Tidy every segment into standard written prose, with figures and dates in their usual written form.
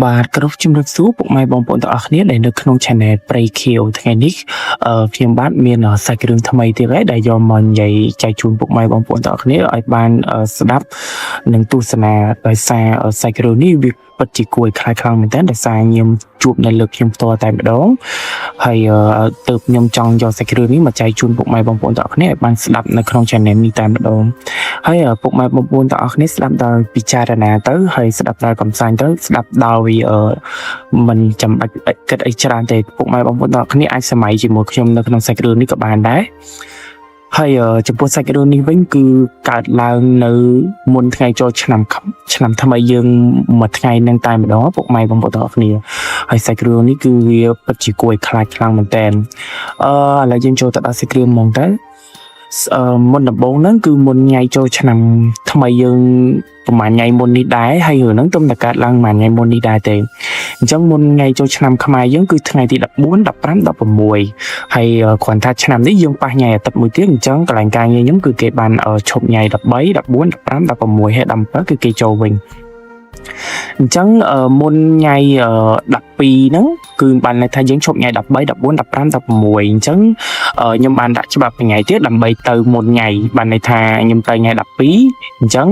បាទគ្រប់ជំរាបសួរពុកម៉ែបងប្អូនទាំងអស់គ្នាដែលនៅក្នុង Channel ព្រៃខៀវថ្ងៃនេះខ្ញុំបាទមានសាច់រឿងថ្មីទៀតហើយដែលយកមកនិយាយចែកជូនពុកម៉ែបងប្អូនទាំងអស់គ្នាឲ្យបានស្ដាប់និងទស្សនាដោយសារសាច់រឿងនេះវាពិតជាគួរឲ្យខ្លាចខ្លាំងមែនទែនដោយសារខ្ញុំជួបនៅលើខ្ញុំផ្ទាល់តែម្ដងហើយទើបខ្ញុំចង់យកសាច់រឿងនេះមកចែកជូនពុកម៉ែបងប្អូនទាំងអស់គ្នាឲ្យបានស្ដាប់នៅក្នុង Channel នេះតែម្ដងហើយពុកម៉ែបងប្អូនទាំងអស់គ្នាស្ដាប់ដល់ពិចារណាទៅហើយស្ដាប់ដល់កំសាន្តទៅស្ដាប់ដល់មិនចាំបាច់គិតអីច្រើនទេពុកម៉ែបងប្អូនទាំងអស់គ្នាអាចសម័យជាមួយខ្ញុំនៅក្នុងសាច់រឿងនេះក៏បានដែរហើយចំពោះសាច់រឿងនេះវិញគឺកើតឡើងនៅមុនថ្ងៃចូលឆ្នាំថ្មីយើងមួយថ្ងៃនឹងតែម្ដងពុកម៉ែបងប្អូនទាំងអស់គ្នាហើយសាច់រឿងនេះគឺវាពិតជាគួរឲ្យខ្លាចខ្លាំងមែនតើឥឡូវយើងចូលទៅដល់សាច់រឿងហ្មងទៅមុនដំបូងហ្នឹងគឺមុនថ្ងៃចូលឆ្នាំថ្មីយើងប្រហែលថ្ងៃមុននេះដែរហើយរឿងហ្នឹងទុំតែកើតឡើងប្រហែលថ្ងៃមុននេះដែរទេអញ្ចឹងមុនថ្ងៃចូលឆ្នាំខ្មែរយើងគឺថ្ងៃទី14 15 16ហើយគ្រាន់ថាឆ្នាំនេះយើងប៉ះថ្ងៃអាទិត្យមួយទៀតអញ្ចឹងកន្លែងការងារខ្ញុំគឺគេបានឈប់ថ្ងៃ13 14 15 16ហើយ17គឺគេចូលវិញអញ្ចឹងមុនថ្ងៃ12ហ្នឹងគឺបានន័យថាយើងឈប់ថ្ងៃ13 14 15 16អញ្ចឹងខ្ញុំបានដាក់ច្បាប់ថ្ងៃទៀតដើម្បីទៅមុនថ្ងៃបានន័យថាខ្ញុំទៅថ្ងៃ12អញ្ចឹង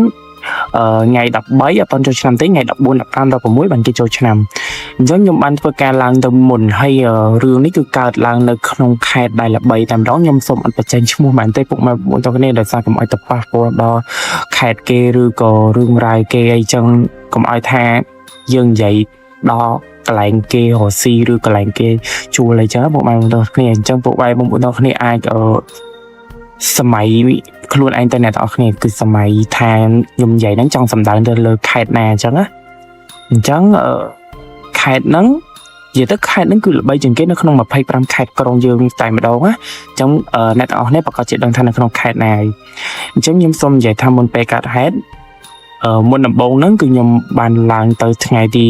ថ្ងៃ13អត់ចូលឆ្នាំទេថ្ងៃ14 15 16បានគេចូលឆ្នាំអញ្ចឹងខ្ញុំបានធ្វើការឡើងទៅមុនហើយរឿងនេះគឺកើតឡើងនៅក្នុងខេត្តដែលល្បីតែម្ដងខ្ញុំសូមអត់បញ្ចេញឈ្មោះមែនទេពុកម៉ែបងប្អូនទាំងគ្នាដោយសារកុំឲ្យទៅប៉ះពាល់ដល់ខេត្តគេឬក៏រឿងរ៉ាវគេអីចឹងកុំឲ្យថាយើងនិយាយដល់កន្លែងគេរស់ស៊ីឬកន្លែងគេជួលអីចឹងពុកម៉ែបងប្អូនគ្នាអញ្ចឹងពុកម៉ែបងប្អូនទាំងគ្នាអាចសម័យខ្លួនឯងទៅអ្នកទាំងអស់គ្នាគឺសម័យថាខ្ញុំនិយាយហ្នឹងចង់សម្ដៅទៅលើខេត្តណាអញ្ចឹងណាអញ្ចឹងខេត្តហ្នឹងនិយាយទៅខេត្តហ្នឹងគឺល្បីជាងគេនៅក្នុង25ខេត្តក្រុងយើងតែម្ដងណាអញ្ចឹងអ្នកទាំងអស់គ្នាប្រកាសជាដឹងថានៅក្នុងខេត្តណាហើយអញ្ចឹងខ្ញុំសូមនិយាយថាមុនពេលកើតហេតុមុនដំបូងហ្នឹងគឺខ្ញុំបានឡើងទៅថ្ងៃទី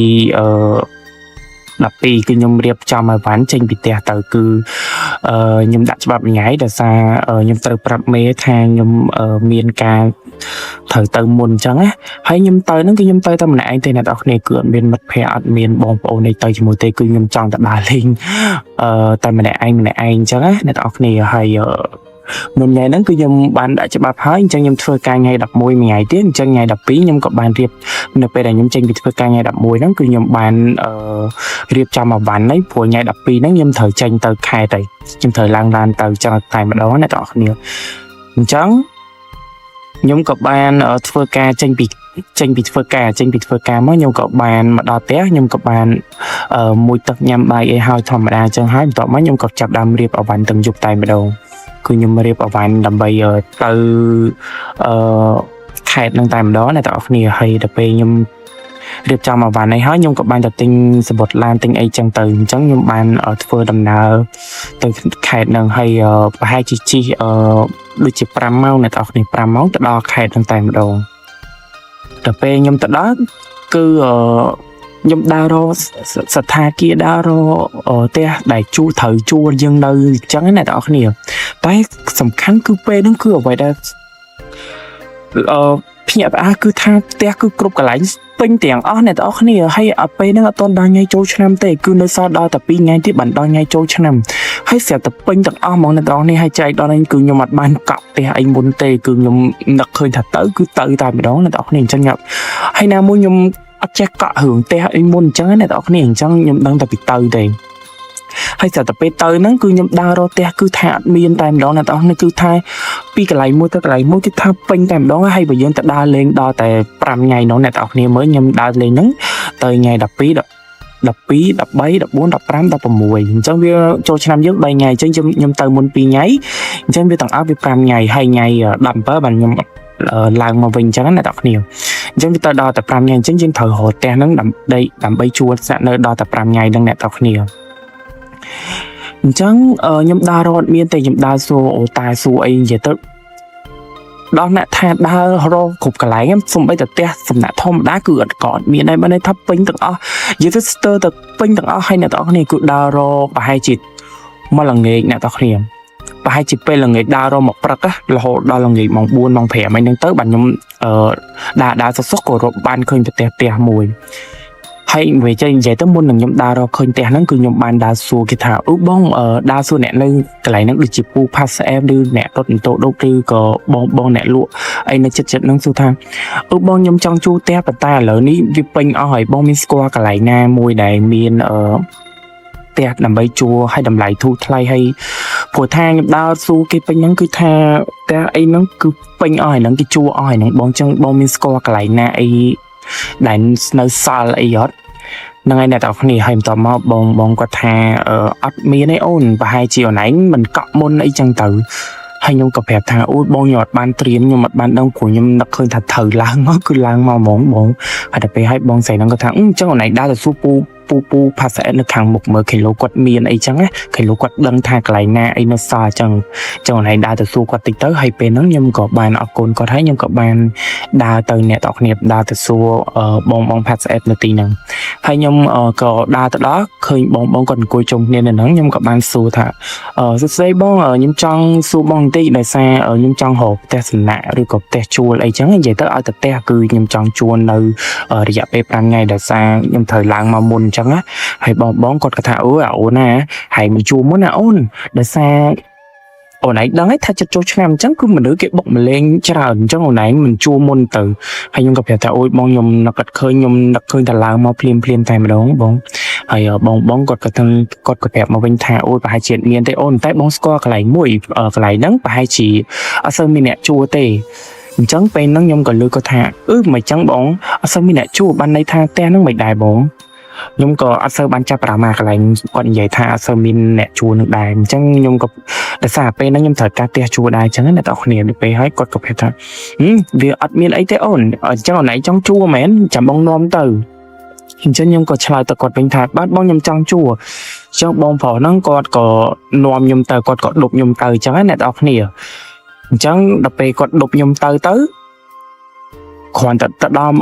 12គឺខ្ញុំរៀបចំឲ្យបានចេញពីផ្ទះទៅគឺខ្ញុំដាក់ច្បាប់ថ្ងៃដោយសារខ្ញុំត្រូវប្រាប់មេថាខ្ញុំមានការត្រូវទៅមុនអញ្ចឹងណាហើយខ្ញុំទៅហ្នឹងគឺខ្ញុំទៅតែម្នាក់ឯងទេអ្នកនរគ្នាគឺអត់មានមិត្តភ័ក្តិអត់មានបងប្អូនអីទៅជាមួយទេគឺខ្ញុំចង់ទៅដើរលេងតែម្នាក់ឯងអញ្ចឹងណាអ្នកនរគ្នាហើយមុនថ្ងៃហ្នឹងគឺខ្ញុំបានដាក់ច្បាប់ហើយអញ្ចឹងខ្ញុំធ្វើការថ្ងៃ11មួយថ្ងៃទៀតអញ្ចឹងថ្ងៃ12ខ្ញុំក៏បានរៀបនៅពេលដែលខ្ញុំចេញពីធ្វើការថ្ងៃ11ហ្នឹងគឺខ្ញុំបានរៀបចំអាវ៉ាន់ហើយព្រោះថ្ងៃ12ហ្នឹងខ្ញុំត្រូវចេញទៅខេត្តហើយខ្ញុំត្រូវឡើងឡានទៅចឹងតែម្ដងអ្នកនរគ្នាអញ្ចឹងខ្ញុំក៏បានធ្វើការចេញពីធ្វើការមកខ្ញុំក៏បានមកដល់ផ្ទះខ្ញុំក៏បានមួយទឹកញ៉ាំបាយអីហើយធម្មតាចឹងហើយបន្ទាប់មកខ្ញុំក៏ចាប់ដើមរៀបអាវ៉ាន់ទាំងយប់តែម្ដងគឺខ្ញុំរៀបអាវ៉ាន់ដើម្បីទៅខេត្តនឹងតែម្ដងអ្នកទាំងអស់គ្នាហើយដល់ពេលខ្ញុំរៀបចំអាវ៉ាន់នេះហើយខ្ញុំក៏បានទៅទិញសំបុត្រឡានទិញអីចឹងទៅអញ្ចឹងខ្ញុំបានធ្វើដំណើរទៅខេត្តនឹងហើយប្រហែលជាជិះដូចជា5ម៉ោងអ្នកទាំងអស់គ្នា5ម៉ោងទៅដល់ខេត្តនឹងតែម្ដងដល់ពេលខ្ញុំទៅដល់គឺខ្ញុំដើររកស្ថានភាពដើររកផ្ទះដែលត្រូវជួលយើងនៅអញ្ចឹងណាអ្នកទាំងអស់គ្នាតែសំខាន់គឺពេលហ្នឹងគឺអ្វីដែលភ្ញាក់ផ្អើលគឺថាផ្ទះគឺគ្រប់កន្លែងពេញទាំងអស់អ្នកទាំងអស់គ្នាហើយពេលហ្នឹងអត់ទាន់ដល់ថ្ងៃចូលឆ្នាំទេគឺនៅសល់ដល់តែ2ថ្ងៃទៀតបានដល់ថ្ងៃចូលឆ្នាំហើយស្រាប់តែពេញទាំងអស់ហ្មងអ្នកទាំងអស់គ្នាហើយចែកដល់នេះគឺខ្ញុំអត់បានកក់ផ្ទះអីមុនទេគឺខ្ញុំនឹកឃើញថាទៅគឺទៅតែម្ដងអ្នកទាំងអស់គ្នាអញ្ចឹងហើយណាមួយខ្ញុំអត់ចេះកក់រឿងផ្ទះអីមុនអញ្ចឹងណាអ្នកទាំងអស់គ្នាអញ្ចឹងខ្ញុំដឹងតែពីទៅទេហើយស្រាប់តែពេលទៅហ្នឹងគឺខ្ញុំដើររកផ្ទះគឺថាអត់មានតែម្ដងអ្នកទាំងអស់គ្នាគឺថាពីកន្លែងមួយទៅកន្លែងមួយគឺថាពេញតែម្ដងហើយបើយើងទៅដើរលេងដល់តែ5ថ្ងៃនោះអ្នកទាំងអស់គ្នាមើលខ្ញុំដើរលេងហ្នឹងទៅថ្ងៃ12 13 14 15 16អញ្ចឹងវាចូលឆ្នាំយើង3ថ្ងៃអញ្ចឹងខ្ញុំទៅមុន2ថ្ងៃអញ្ចឹងវាទាំងអស់វា5ថ្ងៃហើយថ្ងៃ17បានខ្ញុំឡើងមកវិញអញ្ចឹងណាអ្នកទាំងគ្នាអញ្ចឹងវាទៅដល់តែ5ថ្ងៃអញ្ចឹងយើងត្រូវរកផ្ទះហ្នឹងដើម្បីជួលស្នាក់នៅដល់តែ5ថ្ងៃហ្នឹងអ្នកទាំងគ្នាអញ្ចឹងខ្ញុំដើររត់មានតែខ្ញុំដើរសួរអូតាសួរអីនិយាយទៅដល់អ្នកថាដើររកគ្រប់កន្លែងសំបីតែផ្ទះសំណាក់ធម្មតាគឺអត់ក៏អត់មានដែរបើន័យថាពេញទាំងអស់និយាយទៅស្ទើរតែពេញទាំងអស់ហើយអ្នកទាំងអស់គ្នាគឺដើររកប្រហែលជាមកល្ងាចអ្នកទាំងគ្នាប្រហែលជាពេលល្ងាចដើររកមកព្រឹករហូតដល់ល្ងាចម៉ោង4ម៉ោង5អីហ្នឹងទៅបាទខ្ញុំដើរសុកក៏រកបានឃើញផ្ទះមួយ hay về chơi giải tới môn là nhóm đa rồi khơi tè nó cứ nhóm ban đa số cái thảo bong đa số nè nơi cái này nó được chụp pu pass em đưa nè tốt tốt đâu tư có bong nè lụa ấy nó chật nó số thang bong nhóm trong chu te và ta lỡ ní vi ping hỏi bong min score cái này na môi đại miền te nằm bay chua hay đầm lại thu thay hay phổ thang đa số cái ping nó cứ tha te ấy nó cứ ping hỏi nó cái chua hỏi nó bong min score cái này na ấy đại nó xa lại giót năng ai nè tao không hay tao mà bong qua thà ắt mi này ôn và hai chiều nãy mình cọ môn ấy chẳng tự hay nhung cặp hẹp thà út bong nhọt ban triếm nhưng mà ban đông của nhung đặc hơi thật thử lang nó cứ lang màu mỏng hay đặc biệt hay bong xài nó có thằng chắc hồi này đã là super pu pa sẽ nó thằng một mở cái lô quạt miền ấy chẳng á cái lô quạt đăng thạc lại na ấy nó xa chẳng chỗ này đã từ su quạt tịch tới hay bên nó nhung có bàn ở cồn có thấy nhung có bàn đa từ nè tọt nghiệp đa từ su bong pa sẽ nó tì năng hay nhung có đa từ đó khơi bong còn cùi trùng nên là nó nhung có bàn su thà rất dễ bong ở nhung trong su bong tì đại xa ở nhung trong hộp te sần nạ rồi có te chua ấy chẳng vậy tới ở từ te cứ nhung trong chua nơi ở địa bếp ban ngày đại xa nhung thời làng mà môn chẳng á hay bón con cái thảo ảo nè hay mình chua muốn nào ôn để xa ổ này đang ấy thay cho nam chẳng cứ mình nữ cái bọc mình lên cho ra trong ổ này mình chua môn từ hay nhung gặp nhà thảo ôi bong nhung nó cật khơi nhung đặc khơi thật là mau phim thay mà đúng bong hay bong cột cái thân cột cái đẹp mà bên thảo ôi và hai chuyện miền tây ôn tại bong score cái này mũi cái này nắng và hai chỉ ở sơn miền nè chua tê chẳng bên nó nhung còn lưỡi có thà mày chẳng bóng ở sơn miền nè chua ban đây tha te nó mày đài bóng nhung có ở sơ ban cha mà cái này còn vậy tha sơ min nè chua nước đài chẳng nhung có để xả pe nó nhung thời ca te chua đài chẳng là tao không được pe hết cột cột hết thôi việc admin ấy thế ổn ở trong này trong chua mến chẳng bong nom từ chẳng nhung có chơi từ cột bình thạch bắt bong nhung trong chua trong bong phở nó cột có nom nhung từ cột đục nhung từ chẳng là tao không được chẳng đập pe cột đục nhung từ tới còn tận đom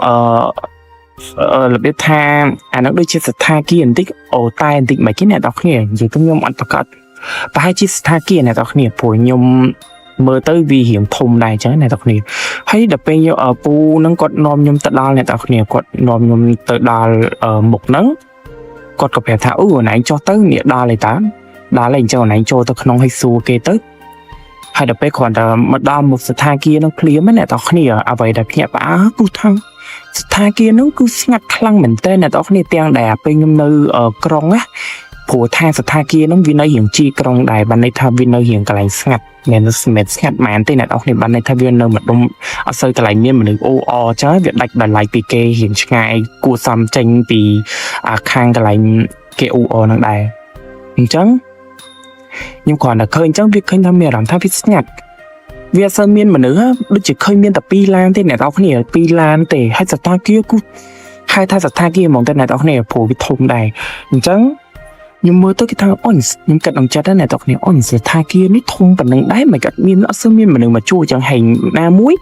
là biết tha nó đôi chia tha kia tích ổ tai tích mấy cái này đọc nhỉ rồi tôi nhom ăn tao cắt và hai chiếc tha kia này đọc nhỉ phổi nhom mơ tới vì hiểm thùng này chứ này đọc nhỉ hay đập bên nhau ở pu nó còn nom nhom tự đo này đọc nhỉ còn nom nhom tự đo một nắng còn có vẻ thảo của này cho tới nghĩa đo lại tám đo lên cho này cho tôi không hay xua kê tới hay đập bên còn mà đo một tha kia nó clear mấy này đọc nhỉ à vậy đập nhẹ bả cú thăng tha kia nó cứ ngặt khăng mình tên là đó này tiếng đài bên nhung nơi ở krong á phổ tha kia nó vì nơi hiện chi krong đài ban này tha vì nơi hiện cái lạnh ngặt nên nó ngặt màn tên là đó này ban này tha vì nơi mà đông ở sơi cái lạnh miên mình o trái việc đạch đài lại bị kê hiện ngay cua xăm tranh bị khang cái lạnh kê o năng đài chẳng nhưng còn là khơi chẳng việc khơi tham miền làm tha vì ngặt việc sơn miên mà nữa đôi chỉ khơi miên tập pi lan thế này tao không hiểu pi lan tề hay giật ta kia cũng hai thay giật ta kia mong tên này tao không hiểu phổ bị thùng này chẳng nhưng mơ tới cái thằng ổn nhưng cận đồng chặt đó này tao không hiểu ổn giật ta kia nó thùng bằng nắng đáy mà cận miên nó sơn miên mà nữa mà chua chẳng hành na muối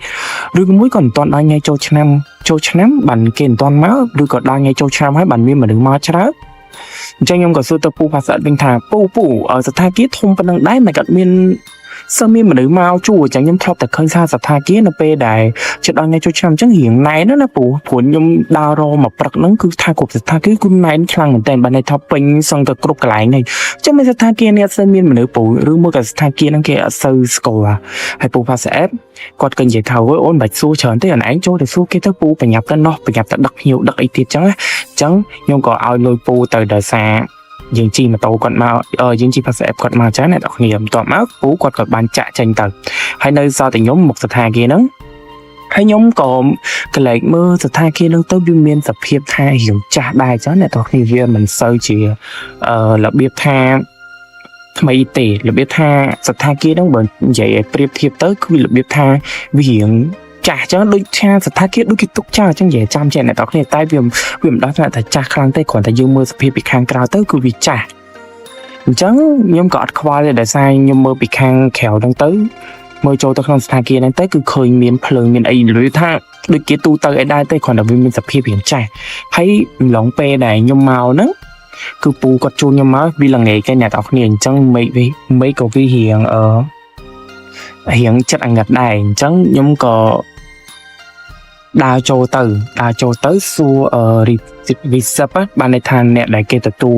đôi muối còn toàn đang ngay châu chăm bản kền toàn máu đôi còn đang ngay châu chăm hay bản miên mà đừng mau chả chẳng nhung có số tập pu phá sản bình thà pu ở giật ta kia thùng bằng nắng đáy mà cận miên sơ mi mà nữ mau chua chẳng nhắm thọp tại khơi xa sập tha kia nó pe đài cho đôi ngay cho chăm chẳng hiện này nó phụ nhung đào ro mà bật nó cứ tha cục tha kia cũng này khăng một tên bên này thọp pin xong từ cục lại này chứ mấy tha kia này sơ mi mà nữ phụ rư mua cả tha kia nó kia sơ score hay phụ pha sẽ còn cần giải thầu với ôn bạch xu chởn tới ở nãy chỗ để xu kia tới phụ phải nhập tới nó phải nhập tới đặc nhiều đặc ấy tiết chẳng nhung có ao lôi phụ từ đời xa dương chi mà tàu còn mau dương chi sẽ còn mau trái này đặc nghiệm toàn máu phú còn ban trả tranh tầng hay nơi do tình nhóm một sợi thai kia nó hay nhóm còn cái lệ mưa sợi thai kia nó tới biên miên tập hiệp thai hiểu trả đài trái này đặc nghiệm mình sâu chỉ là biết tha mấy tỷ là biết tha sợi thai kia nó bởi vậy priệp thiệp tới cứ là biết tha vì hiện trả cho đôi cha sẽ thay kết đôi cái tục cha chẳng dễ chăm chuyện này tao này tai viêm đó là tại cha khang tay còn tại dương mơ sẽ bị khang cao tới cứ vì trả chẳng nhưng có qua để sai nhưng mơ bị khang khéo đang tới mơ cho tao không thay kia đang tới cứ khơi miền phơi miền ấy lưỡi tha đôi cái tu tới ở đây tới còn là vì mình sẽ bị trả thấy lỏng pe này nhưng màu nó cứ pu có chu nhưng mà vì là nghề cái nhà tao nhìn chẳng mấy cầu vi hiện chất ăn ngặt này chẳng nhưng có đa châu tới xua reserve á ban này than nè đại kê tụ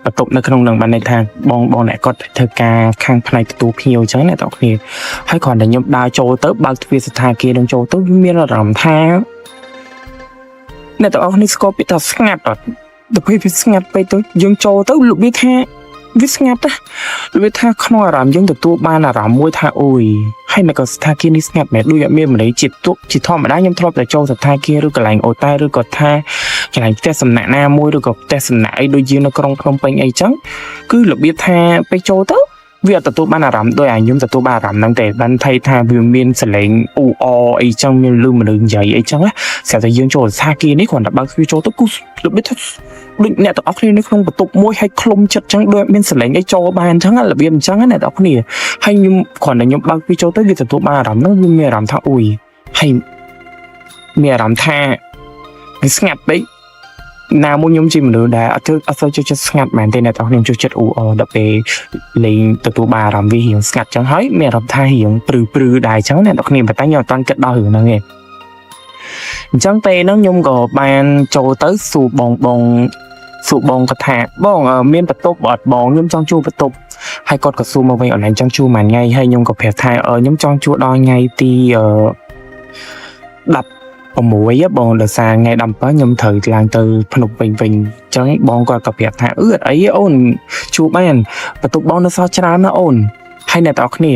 បន្ទប់នៅក្នុងនឹងបានន័យថាបងអ្នកគាត់ធ្វើការខាងផ្នែកទទួលភ្ញៀវអញ្ចឹងអ្នកទាំងគ្នាហើយគ្រាន់តែខ្ញុំដើរចូលទៅបើកទ្វារសណ្ឋាគារនឹងចូលទៅមានអារម្មណ៍ថាអ្នកទាំងអស់នេះស្គាល់ពីថាស្ងាត់អត់ទៅពេលវាស្ងាត់ពេកទៅយើងចូលទៅលោកវាថាវាស្ងាត់ណាវាថាក្នុងអារម្មណ៍យើងទទួលបានអារម្មណ៍មួយថាអូយហើយនៅក៏ស្ថានភាពនេះស្ងាត់មែនដូចអត់មានមនុស្សជាធម្មតាខ្ញុំធ្លាប់តែចូលស្ថានភាពឬកន្លែងអូតែឬក៏ថាកន្លែងផ្ទះសំណាក់ណាមួយឬក៏ផ្ទះសំណាក់អីដូចយើងនៅក្រុងភ្នំពេញអីចឹងគឺរបៀបថាពេលចូលទៅវាទទួលបានអារម្មណ៍ដូចខ្ញុំទទួលបានអារម្មណ៍ហ្នឹងតែបានថៃថាវាមានសលេងអ៊ូអអីចឹងមានលឺមនុស្សនិយាយអីចឹងណាស្រាប់តែយើងចូលស្ថានភាពនេះគ្រាន់តែបើកវាចូលទៅគឺរបៀបថាដូចអ្នកទាំងអស់គ្នានៅក្នុងបន្ទប់មួយហើយឃ្លុំចិត្តចឹងដូចមានសលេងអីចូលបានចឹងរបៀបអញ្ចឹងណាអ្នកទាំងអស់គ្នាហើយខ្ញុំគ្រាន់តែខ្ញុំបើកវាចូលទៅវាទទួលបានអារម្មណ៍ហ្នឹងវាមានអារម្មណ៍ថាអ៊ុយហើយមានអារម្មណ៍ថាវាស្ងាត់ពេកណាមួយខ្ញុំជាមនុស្សដែលអត់ចូលចិត្តស្ងាត់មែនទេអ្នកទាំងខ្ញុំចូលចិត្តអ៊ូអដល់ពេលលេងទទួលបានអារម្មណ៍វារៀងស្ងាត់ចឹងហើយមានអារម្មណ៍ថារៀងព្រឺដែរចឹងអ្នកទាំងគ្នាប៉ុន្តែខ្ញុំអត់ទាន់គិតដល់រឿងហ្នឹងទេអញ្ចឹងពេលហ្នឹងខ្ញុំក៏បានចូលទៅសួរបងគាត់ថាបងមានបន្ទប់អត់បងខ្ញុំចង់ជួលបន្ទប់ហើយគាត់ក៏សួរមកវិញអនឡាញចង់ជួលមួយថ្ងៃហើយខ្ញុំក៏ប្រាប់ថាខ្ញុំចង់ជួលដល់ថ្ងៃទី16បងដោយសារថ្ងៃ17ខ្ញុំត្រូវឡើងទៅភ្នំពេញវិញអញ្ចឹងបងគាត់ក៏ប្រាប់ថាអត់អីអូនជួលបានបន្ទប់បងនៅសល់ច្រើនណាស់អូនហើយអ្នកទាំងអស់គ្នា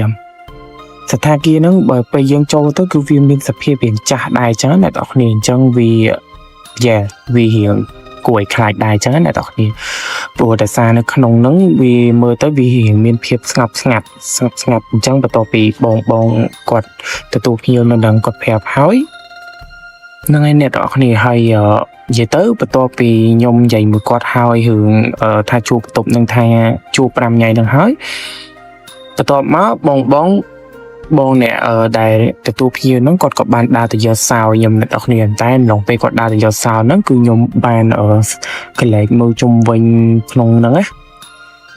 ស្ថានភាពហ្នឹងបើពេលយើងចូលទៅគឺវាមានសភាពវាចាស់ដែរអញ្ចឹងអ្នកទាំងអស់គ្នាអញ្ចឹងវារៀងគួរឲ្យខ្លាចដែរអញ្ចឹងអ្នកទាំងអស់គ្នាព្រោះតែសារនៅក្នុងហ្នឹងវាមើលទៅវារៀងមានភាពស្ងប់ស្ងាត់អញ្ចឹងបន្ទាប់ពីបងគាត់ទទួលភ្ញៀវនៅនឹងគាត់ប្រាប់ហើយហ្នឹងឯងអ្នកទាំងអស់គ្នាហើយនិយាយទៅបន្ទាប់ពីខ្ញុំនិយាយមួយគាត់ហើយរឿងថាជួបបន្ទប់នឹងថាជួប5ថ្ងៃនឹងហើយបន្ទាប់មកបងអ្នកដែលទទួលភ្ញៀវហ្នឹងគាត់ក៏បានដើរទៅយកសោខ្ញុំអ្នកនរគ្នាតែក្នុងពេលគាត់ដើរទៅយកសោហ្នឹងគឺខ្ញុំបានកលែកមើលជុំវិញក្នុងហ្នឹងណា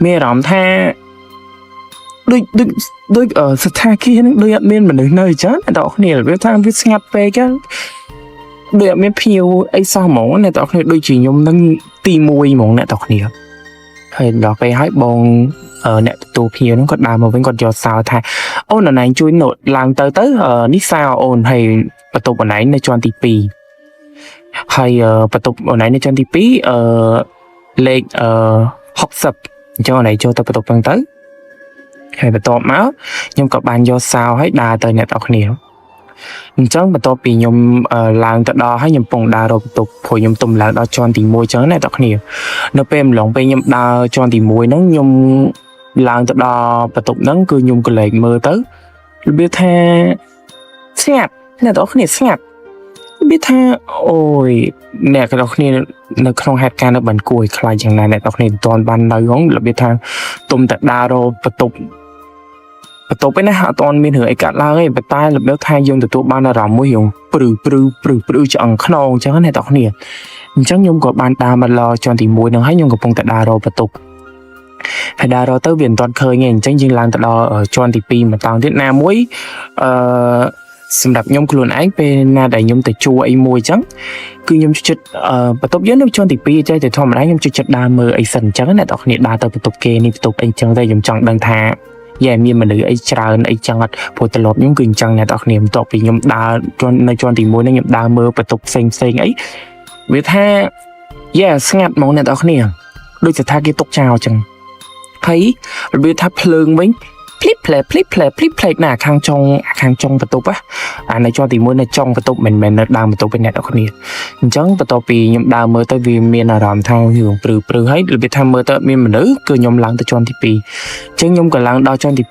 មានអារម្មណ៍ថាដូចស្ថានភាពហ្នឹងដូចអត់មានមនុស្សនៅអញ្ចឹងអ្នកនរគ្នាវាថាវាស្ងាត់ពេកដូចអត់មានភ្ញៀវអីសោះហ្មងអ្នកនរគ្នាដូចជាខ្ញុំនឹងទី1ហ្មងអ្នកនរគ្នាហើយដល់ពេលហើយបងអ្នកទទួលភ្ញៀវហ្នឹងគាត់ដើរមកវិញគាត់យកសោថាអូនអណៃជួយណូតឡើងទៅនេះសោអូនហើយបន្ទប់អណៃនៅជាន់ទី2ហើយបន្ទប់អណៃនៅជាន់ទី2លេខ60អញ្ចឹងអណៃចូលទៅបន្ទប់ហ្នឹងទៅហើយបន្ទាប់មកខ្ញុំក៏បានយកសោហើយដើរទៅអ្នកនរគ្នាអញ្ចឹងបន្ទាប់ពីខ្ញុំឡើងទៅដល់ហើយខ្ញុំពងដើររកបន្ទប់ព្រោះខ្ញុំទំឡើងដល់ជាន់ទី1អញ្ចឹងណាអ្នកនរគ្នានៅពេលម្លងពេលខ្ញុំដើរជាន់ទី1ហ្នឹងខ្ញុំឡើងទៅដល់បន្ទប់ហ្នឹងគឺខ្ញុំក៏លេចមើលទៅរបៀបថាស្ងាត់អ្នកនរគ្នាស្ងាត់របៀបថាអូយអ្នកនរគ្នានៅក្នុងហេតុការណ៍នៅបានគួរឲ្យខ្លាចយ៉ាងណាអ្នកនរគ្នាមិនទាន់បាននៅហ្នឹងរបៀបថាទុំតែដើររកបន្ទប់ឯណាអត់ទាន់មានរឿងអីកាត់ឡើងទេប៉ុន្តែរបៀបថាយើងទទួលបានអារម្មណ៍មួយរឿងព្រឺឆ្អឹងខ្នងអញ្ចឹងណាអ្នកនរគ្នាអញ្ចឹងខ្ញុំក៏បានដើរមកដល់ជាន់ទី1ហ្នឹងហើយខ្ញុំកំពុងតែដើររកបន្ទប់ហើយដើររកទៅវាមិនទាន់ឃើញទេអញ្ចឹងយើងឡើងទៅដល់ជាន់ទី2ម្ដងទៀតណាមួយសម្រាប់ខ្ញុំខ្លួនឯងពេលណាដែលខ្ញុំទៅជួអីមួយអញ្ចឹងគឺខ្ញុំចិត្តបន្ទប់យើងនៅជាន់ទី2អញ្ចឹងតែធម្មតាខ្ញុំចិត្តដើរមើលអីសិនអញ្ចឹងណាអ្នកនរគ្នាដើរទៅបន្ទប់គេនេះបន្ទប់អីអញ្ចឹងតែខ្ញុំចង់ដឹងថាមានមនុស្សអីច្រើនអីចឹងអត់ព្រោះត្រឡប់ខ្ញុំគឺអញ្ចឹងអ្នកនរគ្នាបន្ទាប់ពីខ្ញុំដើរនៅជាន់ទី1ហ្នឹងខ្ញុំដើរមើលបន្ទប់ផ្សេងអីវាថាស្ងាត់ហ្មងអ្នកនរគ្នាដូចស្ថានភាពទុកចោលអញ្ចឹងហើយរបៀបថាភ្លើងវិញភ្លីបផ្លេកណាខាងចុងបន្ទប់អានៅជាន់ទី1នៅចុងបន្ទប់មិនមែននៅដើមបន្ទប់ឯអ្នកនរគ្នាអញ្ចឹងបន្ទាប់ពីខ្ញុំដើរមើលទៅវាមានអារម្មណ៍ថារឿងព្រឺហើយរបៀបថាមើលទៅមានមនុស្សគឺខ្ញុំឡើងទៅជាន់ទី2អញ្ចឹងខ្ញុំក៏ឡើងដល់ជាន់ទី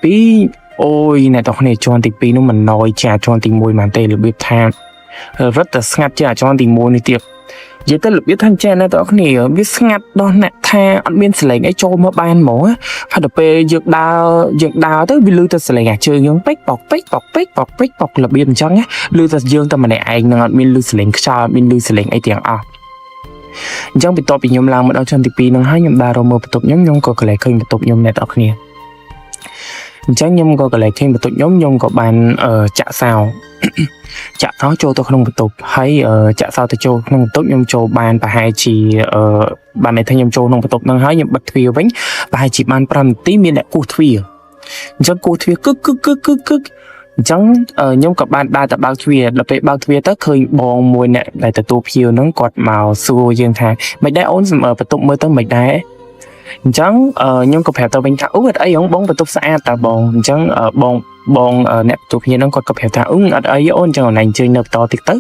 2អូយអ្នកនរគ្នាជាន់ទី2នោះមិនណយជាជាន់ទី1មែនទេរបៀបថារត់តែស្ងាត់ជាជាន់ទី1នេះទៀតនិយាយទៅរបៀបថាចេះណាបងប្អូនវាស្ងាត់ដល់អ្នកថាអត់មានសលេងអីចូលមកបានហ្មងហើយដល់ពេលយើងដើរទៅវាលឺតែសលេងអាជើងយើងពេកប៉ករបៀបអញ្ចឹងលឺតែយើងតែម្នាក់ឯងនឹងអត់មានលឺសលេងខ្យល់មានលឺសលេងអីទាំងអស់អញ្ចឹងបន្ទាប់ពីខ្ញុំឡើងមកដល់ชั้นទី2ហ្នឹងហើយខ្ញុំដើររកមើលបន្ទប់ខ្ញុំក៏កន្លែងឃើញបន្ទប់ខ្ញុំអ្នកបងប្អូន ចឹងខ្ញុំក៏កន្លែងឃើញបន្ទប់ខ្ញុំក៏បានចាក់សោចាក់សោចូលទៅក្នុងបន្ទប់ហើយចាក់សោទៅចូលក្នុងបន្ទប់ខ្ញុំចូលបានប្រហែលជាបានន័យថាខ្ញុំចូលក្នុងបន្ទប់ហ្នឹងហើយខ្ញុំបិទទ្វារវិញប្រហែលជាបាន5នាទីមានអ្នកគោះទ្វារអញ្ចឹងគោះទ្វារគឹកអញ្ចឹងខ្ញុំក៏បានដើរទៅបើកទ្វារដល់ពេលបើកទ្វារទៅឃើញបងមួយអ្នកដែលទទួលភ្ញៀវហ្នឹងគាត់មកសួរយើងថាមិនដែរអូនបន្ទប់មើលទៅមិនដែរអញ្ចឹងខ្ញុំក៏ប្រាប់ទៅវិញថាអូអត់អីហងបងបន្ទប់ស្អាតតើបងអញ្ចឹងបងអ្នកទទួលភ្ញៀវហ្នឹងគាត់ក៏ប្រាប់ថាអត់អីអូនអញ្ចឹងអូនឯងជើញនៅបន្តតិចទៅ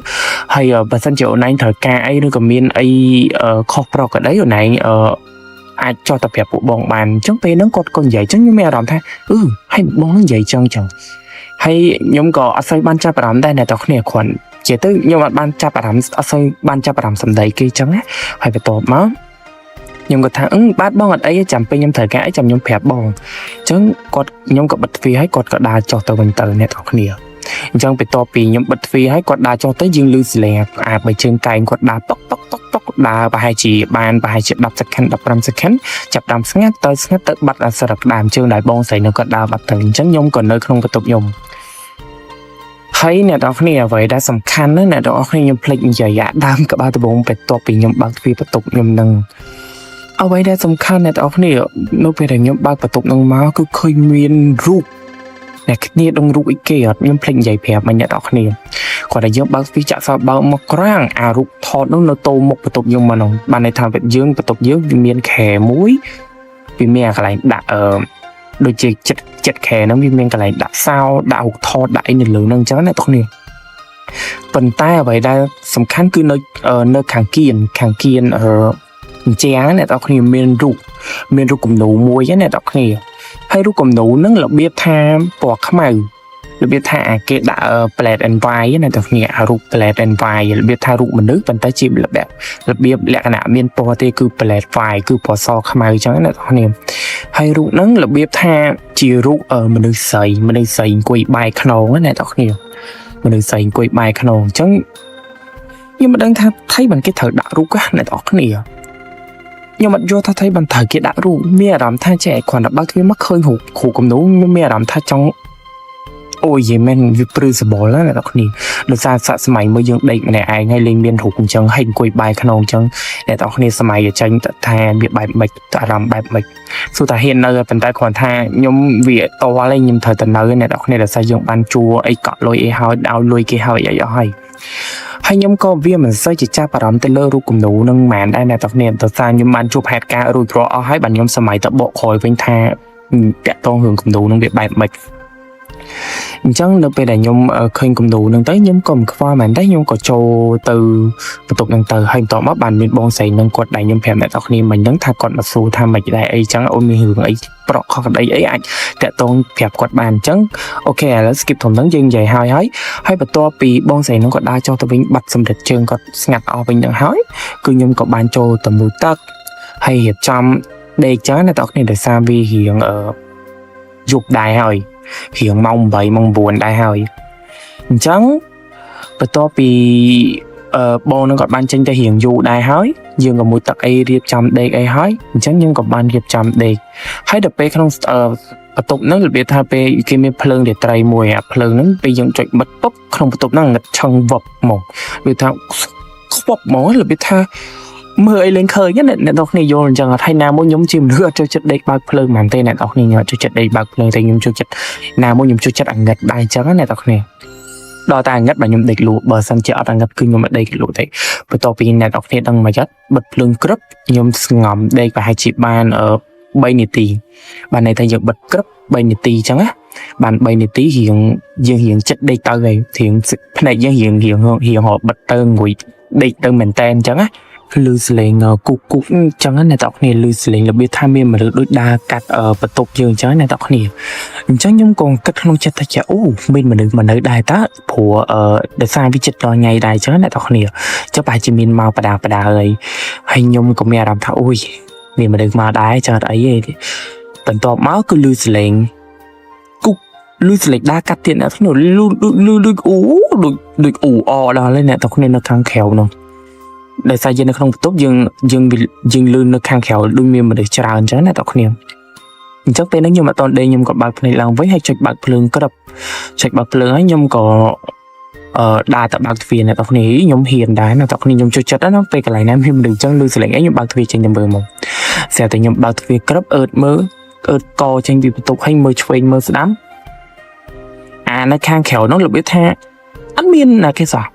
ហើយបើសិនជាអូនឯងត្រូវការអីឬក៏មានអីខុសប្រក្រតីអូនឯងអាចចោះទៅប្រាប់ពួកបងបានអញ្ចឹងពេលហ្នឹងគាត់ក៏និយាយអញ្ចឹងខ្ញុំមានអារម្មណ៍ថាហើយបងហ្នឹងនិយាយអញ្ចឹងហើយខ្ញុំក៏អត់សូវបានចាប់អារម្មណ៍ដែរអ្នកទាំងគ្នាគ្រាន់ជាទៅខ្ញុំអត់បានចាប់អារម្មណ៍អត់សូវបានចាប់អារម្មណ៍សម្ដីគេអញ្ចឹងណាហើយបន្ទាប់មកខ្ញុំក៏ថាបាទបងអត់អីចាំពេលខ្ញុំត្រូវការអីចាំខ្ញុំប្រាប់បងអញ្ចឹងខ្ញុំក៏បិទទ្វារហើយគាត់ក៏ដើរចុះទៅវិញទៅអ្នកទាំងគ្នាអញ្ចឹងបន្ទាប់ពីខ្ញុំបិទទ្វារហើយគាត់ដើរចុះទៅយើងឮសលេងបើជើងកែងគាត់ដើរតុកដើរប្រហែលជា10 second 15 second ចាប់តាមស្ងាត់ទៅបាត់អសរក្តាមជើងដែលបងស្រីនៅគាត់ដើរបាត់ទៅអញ្ចឹងខ្ញុំក៏នៅក្នុងបន្ទប់ខ្ញុំហើយអ្នកទាំងគ្នាអ្វីដែលសំខាន់ណាស់អ្នកទាំងអស់គ្នាខ្ញុំភ្លេចនិយាយដើមក្បាលដំបូងបន្ទាប់ពីខ្ញុំបើកទ្វារបន្ទប់ខ្ញុំនឹងអ្វីដែលសំខាន់អ្នកទាំងអស់គ្នានៅពេលដែលខ្ញុំបើកបន្ទប់នឹងមកគឺឃើញមានរូបអ្នកគ្នាដងរូបអីគេអត់ខ្ញុំភ្លេចនិយាយប្រាប់អ្នកទាំងអស់គ្នាគាត់តែយើងបើកទ្វារចាក់សោបើកមកក្រាំងអារូបថតនោះនៅតូមុខបន្ទប់ខ្ញុំមកនោះបានន័យថាបន្ទប់យើងវាមានខែមួយវាមានកន្លែងដាក់ដូចជាចិត្តខែហ្នឹងវាមានកន្លែងដាក់សោដាក់រូបថតដាក់អីនៅលើហ្នឹងអញ្ចឹងណាបងប្អូនប៉ុន្តែអ្វីដែលសំខាន់គឺនៅខាងគៀនអញ្ចឹងអ្នកបងប្អូនមានរូបគំនូរមួយណាអ្នកបងប្អូនហើយរូបគំនូរហ្នឹងរបៀបថាពណ៌ខ្មៅរបៀបថាគេដាក់ black and white ណាបងប្អូនរូប black and white របៀបថារូបមនុស្សប៉ុន្តែជារបៀបលក្ខណៈមានពណ៌ទេគឺ black white គឺពណ៌សខ្មៅអញ្ចឹងណាបងប្អូនហើយរូបហ្នឹងរបៀបថាជារូបមនុស្សស្រីអង្គុយបែរខ្នងណាបងប្អូនមនុស្សស្រីអង្គុយបែរខ្នងអញ្ចឹងខ្ញុំមិនដឹងថាថៃបានគេត្រូវដាក់រូបណាបងប្អូនខ្ញុំអត់យល់ថាថៃបានត្រូវគេដាក់រូបមានអារម្មណ៍ថាចេះគ្រាន់តែបើកទ្វារមកឃើញរូបគ្រូគំនូរមានអារម្មណ៍ថាចង់អូយមែនវាព្រឺសបល់ណាអ្នកនរគ្នាដោយសារសាក់សម័យមួយយើងដេកម្នាក់ឯងហើយលេងមានរូបអញ្ចឹងហើយអង្គុយបែរខ្នងអញ្ចឹងអ្នកនរគ្នាសម័យចេញថាវាបែបមិនអារម្មណ៍បែបមិនសួរថាហ៊ាននៅប៉ុន្តែគ្រាន់ថាខ្ញុំវាតល់ហើយខ្ញុំត្រូវទៅនៅអ្នកនរគ្នាដោយសារយើងបានជួអីកក់លុយអីហើយឲ្យលុយគេហើយអីអស់ហើយខ្ញុំក៏វាមិនសូវជាចាប់អារម្មណ៍ទៅលើរូបគំនូរនឹងហ្មងដែរអ្នកនរគ្នាដោយសារខ្ញុំបានជួបហេតុការណ៍រួចរាល់អស់ហើយបានខ្ញុំសម័យទៅបកក្រោយវិញថាតាក់ទងរឿងគំនូរនឹងវាបែបមិនអញ្ចឹងនៅពេលដែលខ្ញុំឃើញគំនូរហ្នឹងទៅខ្ញុំក៏មិនខ្វល់មែនតែខ្ញុំក៏ចូលទៅបន្ទប់ហ្នឹងទៅហើយបន្ទាប់មកបានមានបងស្រីនឹងគាត់ដែលខ្ញុំប្រាប់អ្នកនរគ្នាមិញហ្នឹងថាគាត់មកសួរថាមិនដែរអីចឹងអូនមានរឿងអីប្រកខុសក្តីអីអាចតាក់ទងប្រាប់គាត់បានអញ្ចឹងអូខេឥឡូវ skip ធំហ្នឹងយើងនិយាយហើយបន្ទាប់ពីបងស្រីហ្នឹងគាត់ដើរចុះទៅវិញបាត់សម្រិតជើងគាត់ស្ងាត់អស់វិញហ្នឹងហើយគឺខ្ញុំក៏បានចូលទៅមើលទឹកហើយរៀបចំដេកចឹងអ្នកនរគ្នាដោយសារវារៀងយប់ដែរហើយរៀងម៉ោង8ម៉ោង9ដែរហើយអញ្ចឹងបន្ទាប់ពីបងនឹងគាត់បានចេញទៅរៀងយូរដែរហើយយើងក៏មួយទឹកអីរៀបចំដេកអីហើយអញ្ចឹងយើងក៏បានរៀបចំដេកហើយដល់ពេលក្នុងបន្ទប់ហ្នឹងរបៀបថាពេលគេមានភ្លើងរាត្រីមួយអាភ្លើងហ្នឹងពេលយើងចុចបិទពុបក្នុងបន្ទប់ហ្នឹងងឹតឆឹងវឹបមកវាថាខ្វប់ហ្មងរបៀបថាមើលអីលេងឃើញអ្នកនរគ្នាយល់អញ្ចឹងអត់ហើយណាមួយខ្ញុំជាមនុស្សអត់ចូលចិត្តដេកបើកភ្លើងមែនទេអ្នកនរគ្នាអត់ចូលចិត្តដេកបើកភ្លើងតែខ្ញុំចូលចិត្តណាមួយខ្ញុំចូលចិត្តអាងឹតដែរអញ្ចឹងអ្នកនរគ្នាដល់តែអាងឹតបើខ្ញុំដេកលក់បើសិនជាអត់អាងឹតគឺខ្ញុំមិនដេកលក់ទេបន្ទាប់ពីអ្នកនរគ្នាដឹងមកចិត្តបិទភ្លើងក្រឹបខ្ញុំស្ងំដេកប្រហែលជាបាន3នាទីបានន័យថាយើងបិទក្រឹប3នាទីអញ្ចឹងណាបាន3នាទីយើងរៀងចិត្តដេកទៅហើយរៀងភ្នែកយើងរៀងបិទទៅងុយដេកទៅមែនតែនអញ្ចឹងណាលឺសលេងគូកអញ្ចឹងអ្នកទាំងគ្នាលឺសលេងរបៀបថាមានមនុស្សដូចដើរកាត់បន្ទប់យើងអញ្ចឹងអ្នកទាំងគ្នាអញ្ចឹងខ្ញុំក៏គិតក្នុងចិត្តថាអូមានមនុស្សមកនៅដែរតើព្រោះដោយសារវាចិត្តដល់ថ្ងៃដែរអញ្ចឹងអ្នកទាំងគ្នាចុះប្រហែលជាមានមកបដាហើយខ្ញុំក៏មានអារម្មណ៍ថាអូយមានមនុស្សមកដែរចើអត់អីទេបន្ទាប់មកគឺលឺសលេងគូលឺសលេងដើរកាត់ទៀតអ្នកទាំងគ្នាលឺដូចអូអដល់ហើយអ្នកទាំងគ្នានៅខាងក្រៅនោះដោយសារយើងនៅក្នុងបន្ទប់យើងលឺនៅខាងក្រៅដូចមានមនុស្សច្រើនអញ្ចឹងណាបងប្អូន chắc bên đó nhưng mà toàn đây nhưng có bạc này làm với hay chạch bạc phượng có đập chạch bạc phượng ấy nhưng có đa tập bạc thuyền này tộc này nhóm hiền đá là tộc này nhóm cho chất đó nó về cái lại nam hiểm đừng chân lưu sự lệnh ấy nhóm bạc thuyền trên nhầm bờ một sẽ từ nhóm bạc thuyền có đập mơ co trên việc tục hay mơ chơi mơ đám nó khang khéo nó là biết tha ăn miên là cái sao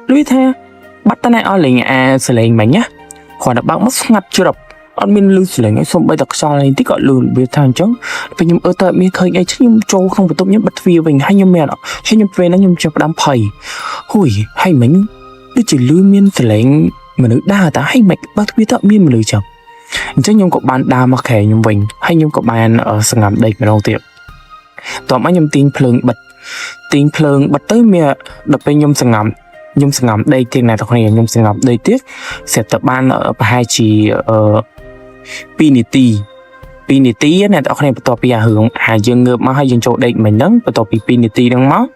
biết tha bắt tay này ở lệnh sự lệnh mày nhá khỏi đập bạc mất ngặt chưa đập ăn miên lưu sự lệnh ấy xong bây giờ sao này tí gọi lừa biết tha chứ bây nhầm tại miên khơi ấy chứ nhầm trâu không phải tốt nhất bật vì mình hay nhầm mẹ đó hay nhầm về nó nhầm chụp đám phầy hủi hay mình biết chỉ lưu miên sự lệnh mà nữ đa ta hay mạch bác biết tha miên mà lưu chậm chứ nhầm có bạn đa mà khẻ nhầm mình hay nhầm có bạn ở sân ngắm đây mà đâu tiệm tóm anh nhầm tin phượng bật tới mẹ đập bên nhầm sân ngắm đây tiền này tao này nhầm sân ngắm đây tiếc sẽ tập ban ở hai chỉ Pinity này tao này bắt đầu bây giờ hưởng dương ngược mà hay dương chỗ đây mình nắng bắt đầu Pinity đang máu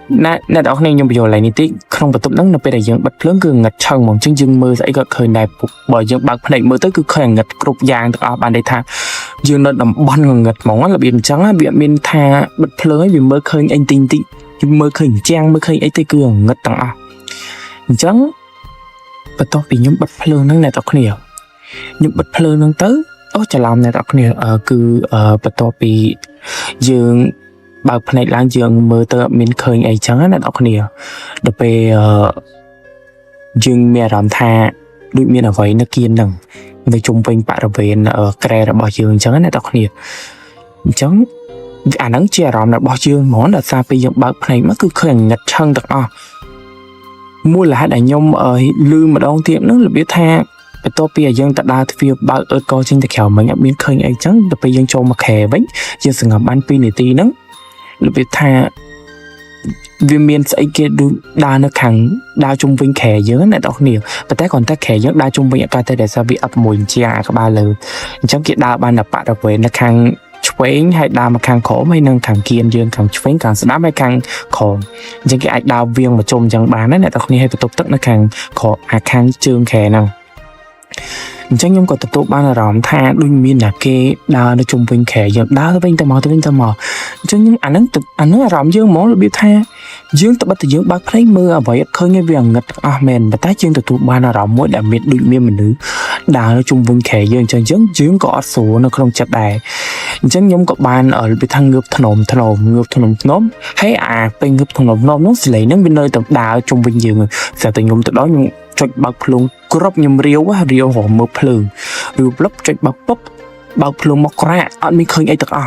nè tao này nhầm bây giờ lại nít không bắt đầu nắng nó bây giờ dương bật lớn cường ngật chân mỏng chân dương mơ sẽ gặp khởi này bởi dương bạc này mơ tới cứ khởi ngật cục giang từ ban đây tha dương nó đầm bắn ngật mỏng là biển trắng á biển bên tha bật lớn vì mơ khởi anh tinh mơ khởi trang mơ khởi ấy tây cường ngật tặng trắng bắt đầu bị nhóm bật lớn nắng này tao này nhóm bật lớn nắng tới chả làm này tao này cứ bắt đầu bị dương bạc này lan dương mơ tới miền khơi ấy trắng này tao này đập về dương mẹ làm tha đôi miền ở vậy nó kiên đằng về trung bình bạn về ở kề là bao dương trắng này tao này trắng nắng che ròm là bao dương món là xa bây giờ bạc này nó cứ khơi ngặt chân được mua là đại nhôm ở lư mà đâu tiệm nó là biết tha tôi bây giờ dân tại đa thì bác ở coi trên khéo mình ở biến khơi ấy trắng được bây giờ cho mà khè bánh dân sự ngầm ban Pinity nó là biết tha viên miền sẽ kia đa nó khẳng đa trung vinh khè dưới này đó nhiều và té còn ta khè nhất đa trung vinh ở để sao bị ập mùi chia các ba lời trong kia đa ban là bạn đọc về nó khang chuối hay đa mà khang khổ hay nâng khang kiên dương khang chuối khang sẽ đám hay khang khổ trong cái ai đa viên mà trông chẳng bán này tao không hay phải tục tất nó khang khổ khang trương khè năng chẳng nhung có tập tụ ban là rõm tha đôi miên là kê đa nó chung vinh khẻ giờ đa tới vinh tao mò chẳng những anh nó rõm dương món là biết tha dương tập bắt từ dương bác lấy mưa vậy khơi nghe việc ngật men và tái chương tập tụ ban là rõm mỗi đặc biệt đôi miên mình nữ đa nó chung vinh khẻ dương chẳng dương có số nó không chặt đài chẳng nhung có ban ở bị thằng ngược thằng nôm hay bên ngược thằng nôm nó sẽ lấy nó bên nơi tập đa chung vinh dương sẽ từ nhung từ đó nhung chọn bạc luôn crop nhầm riêu hổ mơ phừ riêu lấp chọn bạc luôn mọc ra anh mình khơi ấy thật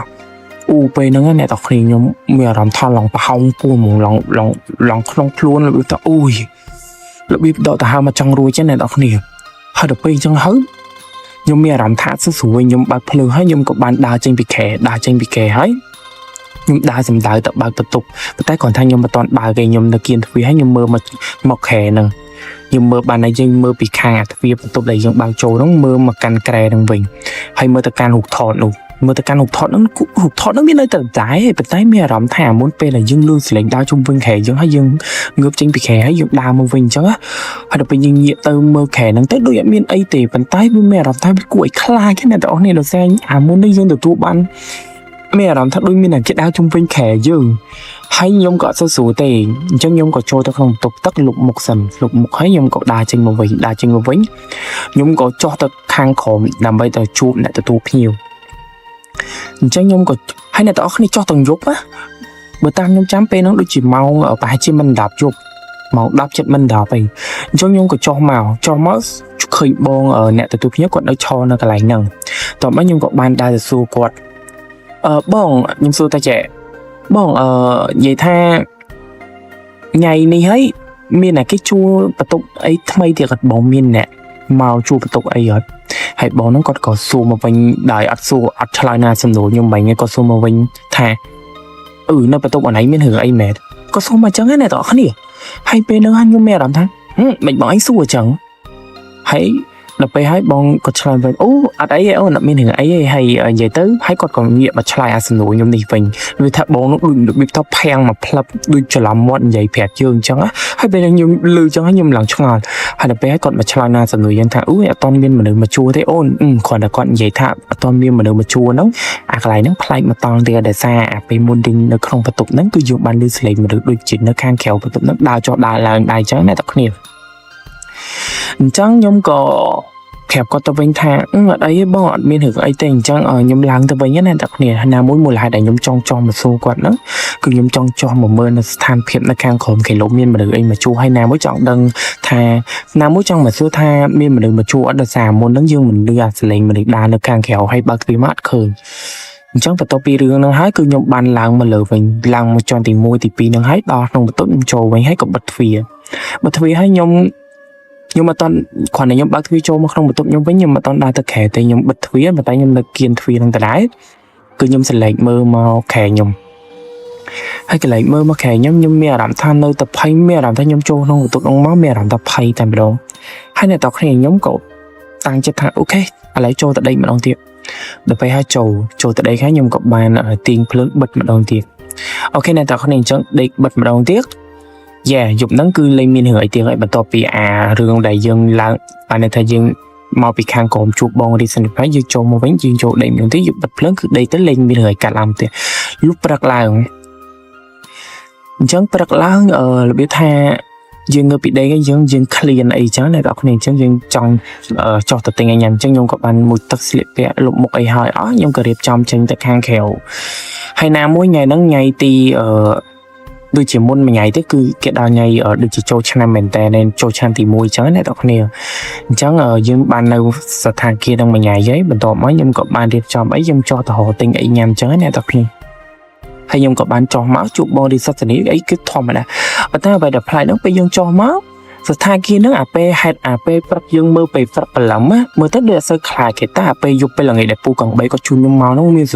về nó này tao khi nhung mẹ làm thao lòng hông pua mùng lòng không luôn là bị tao là bị đào tao mà trăng ruồi trên này tao khi hay được bây trăng hết nhung mẹ làm thả sức sủi nhung bạc phừ hay nhung có bàn đa trên bị kẻ hết nhung đa dầm đá tập bạc tập tục và tay còn thay nhung mà toàn bà gây nhung là kiên vì hay nhung mơ mà mọc khẻ nè nhưng mơ bàn này dân mơ bị khang vì tục đầy dân bao trâu nó mơ mà can kè đằng vịnh hay mơ ta can hụt thọt nó biết nơi tận trái hay bật tái mẹ rõm thả muốn pe là dân lương sự lãnh đa trung vinh khẻ dân hay dân ngược trên bị khẻ hay dân đa mơ vinh chứ hay được bị dân nhiệt tơ mơ khẻ nắng tết đôi miên ấy tỉ bật tái với mẹ rõm thả với củi khai cái này đó này là xe muốn đi dân được tụ ban mẹ làm thật đôi miên là cái đa trung vinh khẻ dừng hay nhung có sơ sủi tiền chân nhung có trôi ta không tục tất lục một sầm lục một hay nhung có đa trên một vĩnh nhung có cho ta khang khổ làm bây giờ chụp lại ta tu nhiều chân nhung có hay là tao không cho từng giúp á bữa tam nhung chám pe nó đôi chỉ màu ở bài trên mình đạp giúp màu đạp chết mình đạp vậy chân nhung có cho màu cho mất khơi bông ở nè ta tu nhiều còn nó cho nó cái lại nằng tao mấy nhung có ban đa là xu quạt bông nhung xu ta trẻ bông vậy tha ngày này ấy miền này cái chua bật tục ấy thay thì gật bóng miền nè màu chua bật tục ấy rồi hãy bóng nó còn có xu mà vinh đại ắt xu ắt lại na xem đồ nhưng mình nghe có xu mà vinh thà nó bật tục ở này miền hưởng ấy mệt có xu mà chẳng cái này tỏ khá nè hay bên nó ăn như mẹ làm thằng mình bảo anh xu ở chẳng hãy ដល់ពេលហើយបងគាត់ឆ្លើយវិញអូអត់អីទេអូនអត់មានរឿងអីទេហើយនិយាយទៅហើយគាត់ក៏ងាកមកឆ្លើយអាសំណួរខ្ញុំនេះវិញវាថាបងនោះដូចរបៀបថាផាំងមកផ្លឹបដូចច្រឡំមាត់និយាយប្រាប់យើងអញ្ចឹងហើយពេលខ្ញុំឮអញ្ចឹងខ្ញុំឡើងឆ្ងល់ហើយដល់ពេលហើយគាត់មកឆ្លើយណាសំណួរយើងថាអូយអត់ទាន់មានមនុស្សមកជួទេអូនគ្រាន់តែគាត់និយាយថាអត់ទាន់មានមនុស្សមកជួហ្នឹងអាកន្លែងហ្នឹងប្លែកមកតង់ទៀតដោយសារអាពេលមុនទីនៅក្នុងបន្ទប់ហ្នឹងគឺយើងបានឮសលេងមនុស្សដូចជានៅខាងក្រៅបន្ទប់ហ្នឹងដើរចុះដើរឡើងដែរអញ្ចឹងអ្នកទាំងគ្នាអញ្ចឹងខ្ញុំក៏ប្រាប់គាត់ទៅវិញថាអត់អីទេបងអត់មានរឿងអីទេអញ្ចឹងខ្ញុំឡើងទៅវិញណាអ្នកគ្នាណាមួយមូលហេតុដែលខ្ញុំចង់ចោះមកសួរគាត់ហ្នឹងគឺខ្ញុំចង់ចោះមកមើលនៅស្ថានភាពនៅខាងក្រោមគេលោកមានមនុស្សអីមកជួហើយណាមួយចង់ដឹងថាណាមួយចង់មកសួរថាមានមនុស្សមកជួអត់ដោយសារមុនហ្នឹងយើងមិនឮអាសលេងមនុស្សដើរនៅខាងក្រៅហើយបើកទ្វារមកអត់ឃើញអញ្ចឹងបន្ទាប់ពីរឿងហ្នឹងហើយគឺខ្ញុំបានឡើងមកលើវិញឡើងមកជាន់ទី1ទី2ហ្នឹងហើយដល់ក្នុងបន្ទប់ខ្ញុំចូលវិញហើយក៏បិទទ្វារហើយខ្ញុំអត់តន់គ្រាន់តែខ្ញុំបើកទ្វារចូលមកក្នុងបន្ទប់ខ្ញុំវិញខ្ញុំអត់តន់ដើរទៅក្រៅទេខ្ញុំបិទទ្វារប៉ុន្តែខ្ញុំនៅគៀនទ្វារនឹងដដែលគឺខ្ញុំសន្លែកមើលមកក្រៅខ្ញុំហើយកន្លែងមើលមកក្រៅខ្ញុំមានអារម្មណ៍ថានៅតែភ័យមានអារម្មណ៍ថាខ្ញុំចូលក្នុងបន្ទប់នោះមកមានអារម្មណ៍ថាភ័យតែម្ដងហើយអ្នកតគ្នាខ្ញុំក៏តាំងចិត្តថាអូខេឥឡូវចូលទៅដេកម្ដងទៀតដល់ពេលហើយចូលទៅដេកហើយខ្ញុំក៏បានទាញភ្លើងបិទម្ដងទៀតអូខេអ្នកតគ្នាអញ្ចឹងដេកបិទម្ដងទៀតយប់ហ្នឹងគឺលែងមានរឿងអីទៀតហើយបន្ទាប់ពីអារឿងដែលយើងឡើងអានេះថាយើងមកពីខាងក្រោមជួបបងរីសិនហើយយើងចូលមកវិញយើងចូលដេកហ្នឹងទៀតយើងបិទភ្លើងគឺដេកទៅលែងមានរឿងអីកាត់ឡើងទៀតលុបព្រឹកឡើងអញ្ចឹងព្រឹកឡើងរបៀបថាយើងងើបពីដេកហើយយើងឃ្លានអីចឹងអ្នកនរគ្នាអញ្ចឹងយើងចង់ចោះទៅទិញអីញ៉ាំអញ្ចឹងខ្ញុំក៏បានមួយទឹកស្លៀកពាក់លុបមុខអីហើយខ្ញុំក៏រៀបចំចេញទៅខាងក្រៅហើយណាមួយថ្ងៃហ្នឹងថ្ងៃទីដូចជាមុនមួយថ្ងៃទេគឺគេដល់ថ្ងៃដូចជាចូលឆ្នាំមែនតើចូលឆ្នាំទី1អញ្ចឹងអ្នកនរគ្នាអញ្ចឹងយើងបាននៅស្ថានភាពហ្នឹងមួយថ្ងៃហើយបន្ទាប់មកខ្ញុំក៏បានរៀបចំអីខ្ញុំចោះទៅរកទិញអីញ៉ាំអញ្ចឹងអ្នកនរគ្នាហើយខ្ញុំក៏បានចោះមកជួបបងរីសិតនេះអីគឺធម្មតាប៉ុន្តែអ្វីដែលប្លែកហ្នឹងពេលយើងចោះមកស្ថានភាពហ្នឹងអាពេលហេតុអាពេលព្រឹកយើងមើលពេលព្រឹកព្រលឹមមើលទៅដូចអត់សូវខ្លាចគេតែអាពេលយប់ពេលល្ងាចដែលពូកង់3គាត់ជូនខ្ញុំមកហ្នឹងមាន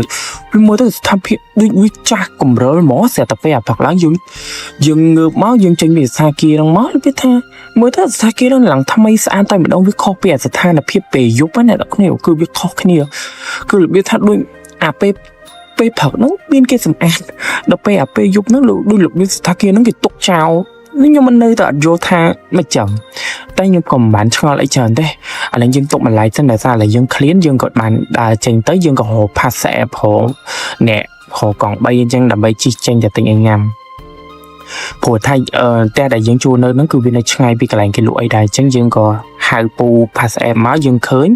ពីមើលទៅស្ថានភាពដូចវាចាស់កំរើលហ្មងស្រាប់តែពេលអាព្រឹកឡើងយើងងើបមកយើងចេញពីស្ថានភាពហ្នឹងមកវាថាមើលទៅស្ថានភាពហ្នឹងឡើងថ្មីស្អាតតែម្ដងវាខុសពីស្ថានភាពពេលយប់ណាអ្នកគ្នាគឺវាខុសគ្នាគឺរបៀបថាដូចអាពេលព្រឹកហ្នឹងមានគេសម្អាតដល់ពេលអាពេលយប់ហ្នឹងដូចរបៀបស្ថានភាពហ្នឹងគេទុកចោលខ្ញុំមិននៅតែអត់យល់ថាមិនចឹងតែខ្ញុំក៏មិនបានឆ្ងល់អីច្រើនទេឥឡូវយើងទុកម្លាយសិនតែសារឥឡូវយើងឃ្លានយើងក៏បានដើរចេញទៅយើងក៏រក pass app អ្នករកកង់3អញ្ចឹងដើម្បីជិះចេញទៅទិញអីញ៉ាំព្រោះថាតែដែលយើងជួលនៅហ្នឹងគឺវានៅឆ្ងាយពីកន្លែងគេលក់អីដែរអញ្ចឹងយើងក៏ហៅពូ pass app មកយើងឃើញ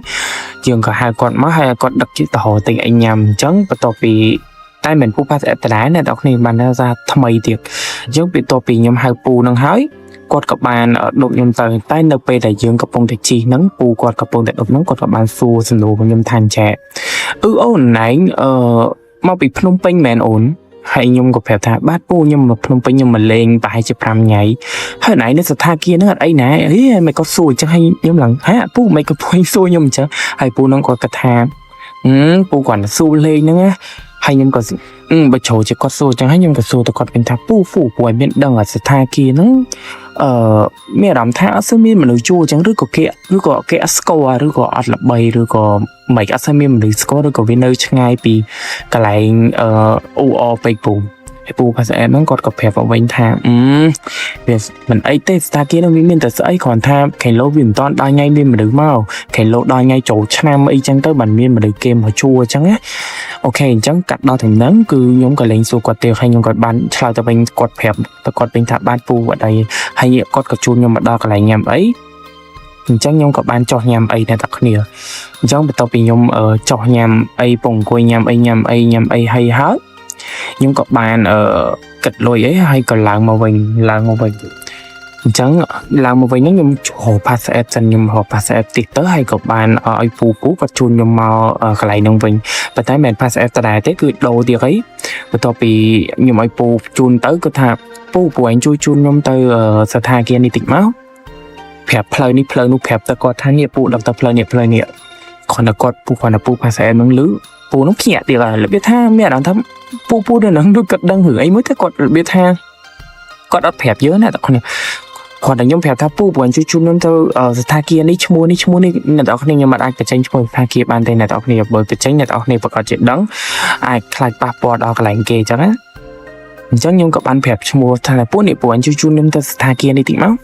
យើងក៏ហៅគាត់មកហើយគាត់ដឹកជិះទៅរកទិញអីញ៉ាំអញ្ចឹងបន្ទាប់ពីតែមិនពូ pass app ដដែលអ្នកនរគ្នាបានថាថ្មីទៀតអញ្ចឹងបន្ទាប់ពីខ្ញុំហៅពូនឹងហើយគាត់ក៏បានដុបខ្ញុំទៅតែនៅពេលដែលយើងកំពុងតែជិះហ្នឹងពូគាត់កំពុងតែដុបហ្នឹងគាត់ក៏បានសួរសំណួរខ្ញុំថាអញ្ចឹងអូនណែងមកពីភ្នំពេញមែនអូនហើយខ្ញុំក៏ប្រាប់ថាបាទពូខ្ញុំមកភ្នំពេញខ្ញុំមកលេងប្រហែលជា5ថ្ងៃហើយណែនៅស្ថានភាពហ្នឹងអត់អីណាហីមិនក៏សួរអញ្ចឹងហើយខ្ញុំឡើងហ៎ពូមិនក៏ពុញសួរខ្ញុំអញ្ចឹងហើយពូហ្នឹងគាត់គិតថាពូគាត់សួរលេងហ្នឹងណាហើយខ្ញុំក៏បើចូលជាគាត់សួរអញ្ចឹងហើយខ្ញុំក៏សួរទៅគាត់វិញថាពូពួកឲ្យមានដឹងអាស្ថានភាពហ្នឹងមានអារម្មណ៍ថាអត់សូវមានមនុស្សជួអញ្ចឹងឬក៏គេអត់ស្គាល់ឬក៏អត់ល្បីឬក៏មិនអត់សូវមានមនុស្សស្គាល់ឬក៏វានៅឆ្ងាយពីកន្លែងពេកពូហើយពូ pass app ហ្នឹងគាត់ក៏ប្រាប់មកវិញថាវាមិនអីទេស្ថានភាពហ្នឹងវាមានតែស្អីគ្រាន់ថាខេឡូវាមិនតាន់ដល់ថ្ងៃមានមនុស្សមកខេឡូដល់ថ្ងៃចូលឆ្នាំអីចឹងទៅបានមានមនុស្សគេមកជួអញ្ចឹងណាអូខេអញ្ចឹងកាត់ដល់ទាំងហ្នឹងគឺខ្ញុំក៏លេងសួរគាត់ទៀតហើយខ្ញុំក៏បានឆ្លើយទៅវិញគាត់ប្រាប់ទៅគាត់វិញថាបានពូអត់អីហើយគាត់ក៏ជូនខ្ញុំមកដល់កន្លែងញ៉ាំអីអញ្ចឹងខ្ញុំក៏បានចោះញ៉ាំអីតែគ្នាអញ្ចឹងបន្ទាប់ពីខ្ញុំចោះញ៉ាំអីពងអង្គុយញ៉ាំអីហើយខ្ញុំក៏បានគិតលុយអីហើយក៏ឡើងមកវិញអញ្ចឹងឡើងមកវិញហ្នឹងខ្ញុំរក pass app សិនខ្ញុំរក pass app តិចទៅហើយក៏បានឲ្យពូគាត់ជូនខ្ញុំមកកន្លែងហ្នឹងវិញប៉ុន្តែមិន pass app ដដែលទេគឺដូរទៀតអីបន្ទាប់ពីខ្ញុំឲ្យពូជូនទៅគាត់ថាពូឯងជួយជូនខ្ញុំទៅស្ថានភាពនេះតិចមកប្រាប់ផ្លូវនេះផ្លូវនោះប្រាប់ទៅគាត់ថានេះពូដឹកទៅផ្លូវនេះគ្រាន់តែគាត់ពូ pass app ហ្នឹងលឺពូនោះភ្ញាក់ទៀតហើយរបៀបថាមានអារម្មណ៍ថាពូនៅនឹងដូចគាត់ដឹងរឿងអីមួយតែគាត់របៀបថាគាត់អត់ប្រាប់យើងណាតែ còn đánh nhóm phèo tháp pu buồn chú nôn thâu thà kia ní chmua nè tao này nhưng mà ai cái tranh chmua thà kia ban tay nè tao này bởi cái tranh nè tao này phải có chuyện đắng ai khai ba bò đào cái lạnh kề cho nó chắc nhóm các bạn phèo chmua thà là pu này buồn chú nôn thâu thà kia ní tị máu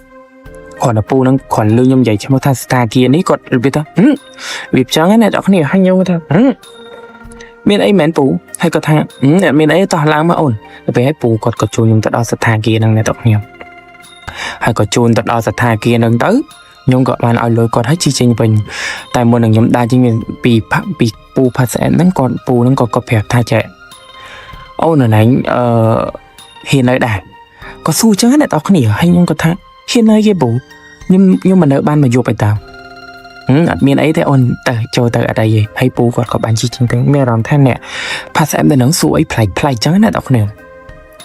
còn là pu nó còn lưu nhóm dày cho một thà kia ní còn biết tao việc trắng nè tao này hay nhau thôi miền ấy mến pu hay có thà miền ấy tao làm mà ổn về hay pu còn có chú nhóm tao thà kia năng nè tao nhiều hay có chôn tập đo thà kia nâng tới nhóm gọi bạn ở lối còn hết chi trình bình tại một lần nhóm đa chính mình bị pu phát sẽ nâng còn pu nâng còn có phép tha trẻ ô nè này hiện nay đài có xu chứ này tao không hiểu hay nhóm có thà hiện nay cái bù nhưng mà nợ ban mà vô bài tao miền ấy thế ôn cho tới ở đây gì hay pu còn có bạn chi trình tiếng mẹ làm than nè phát sẽ bên nắng suối play chứ này tao không hiểu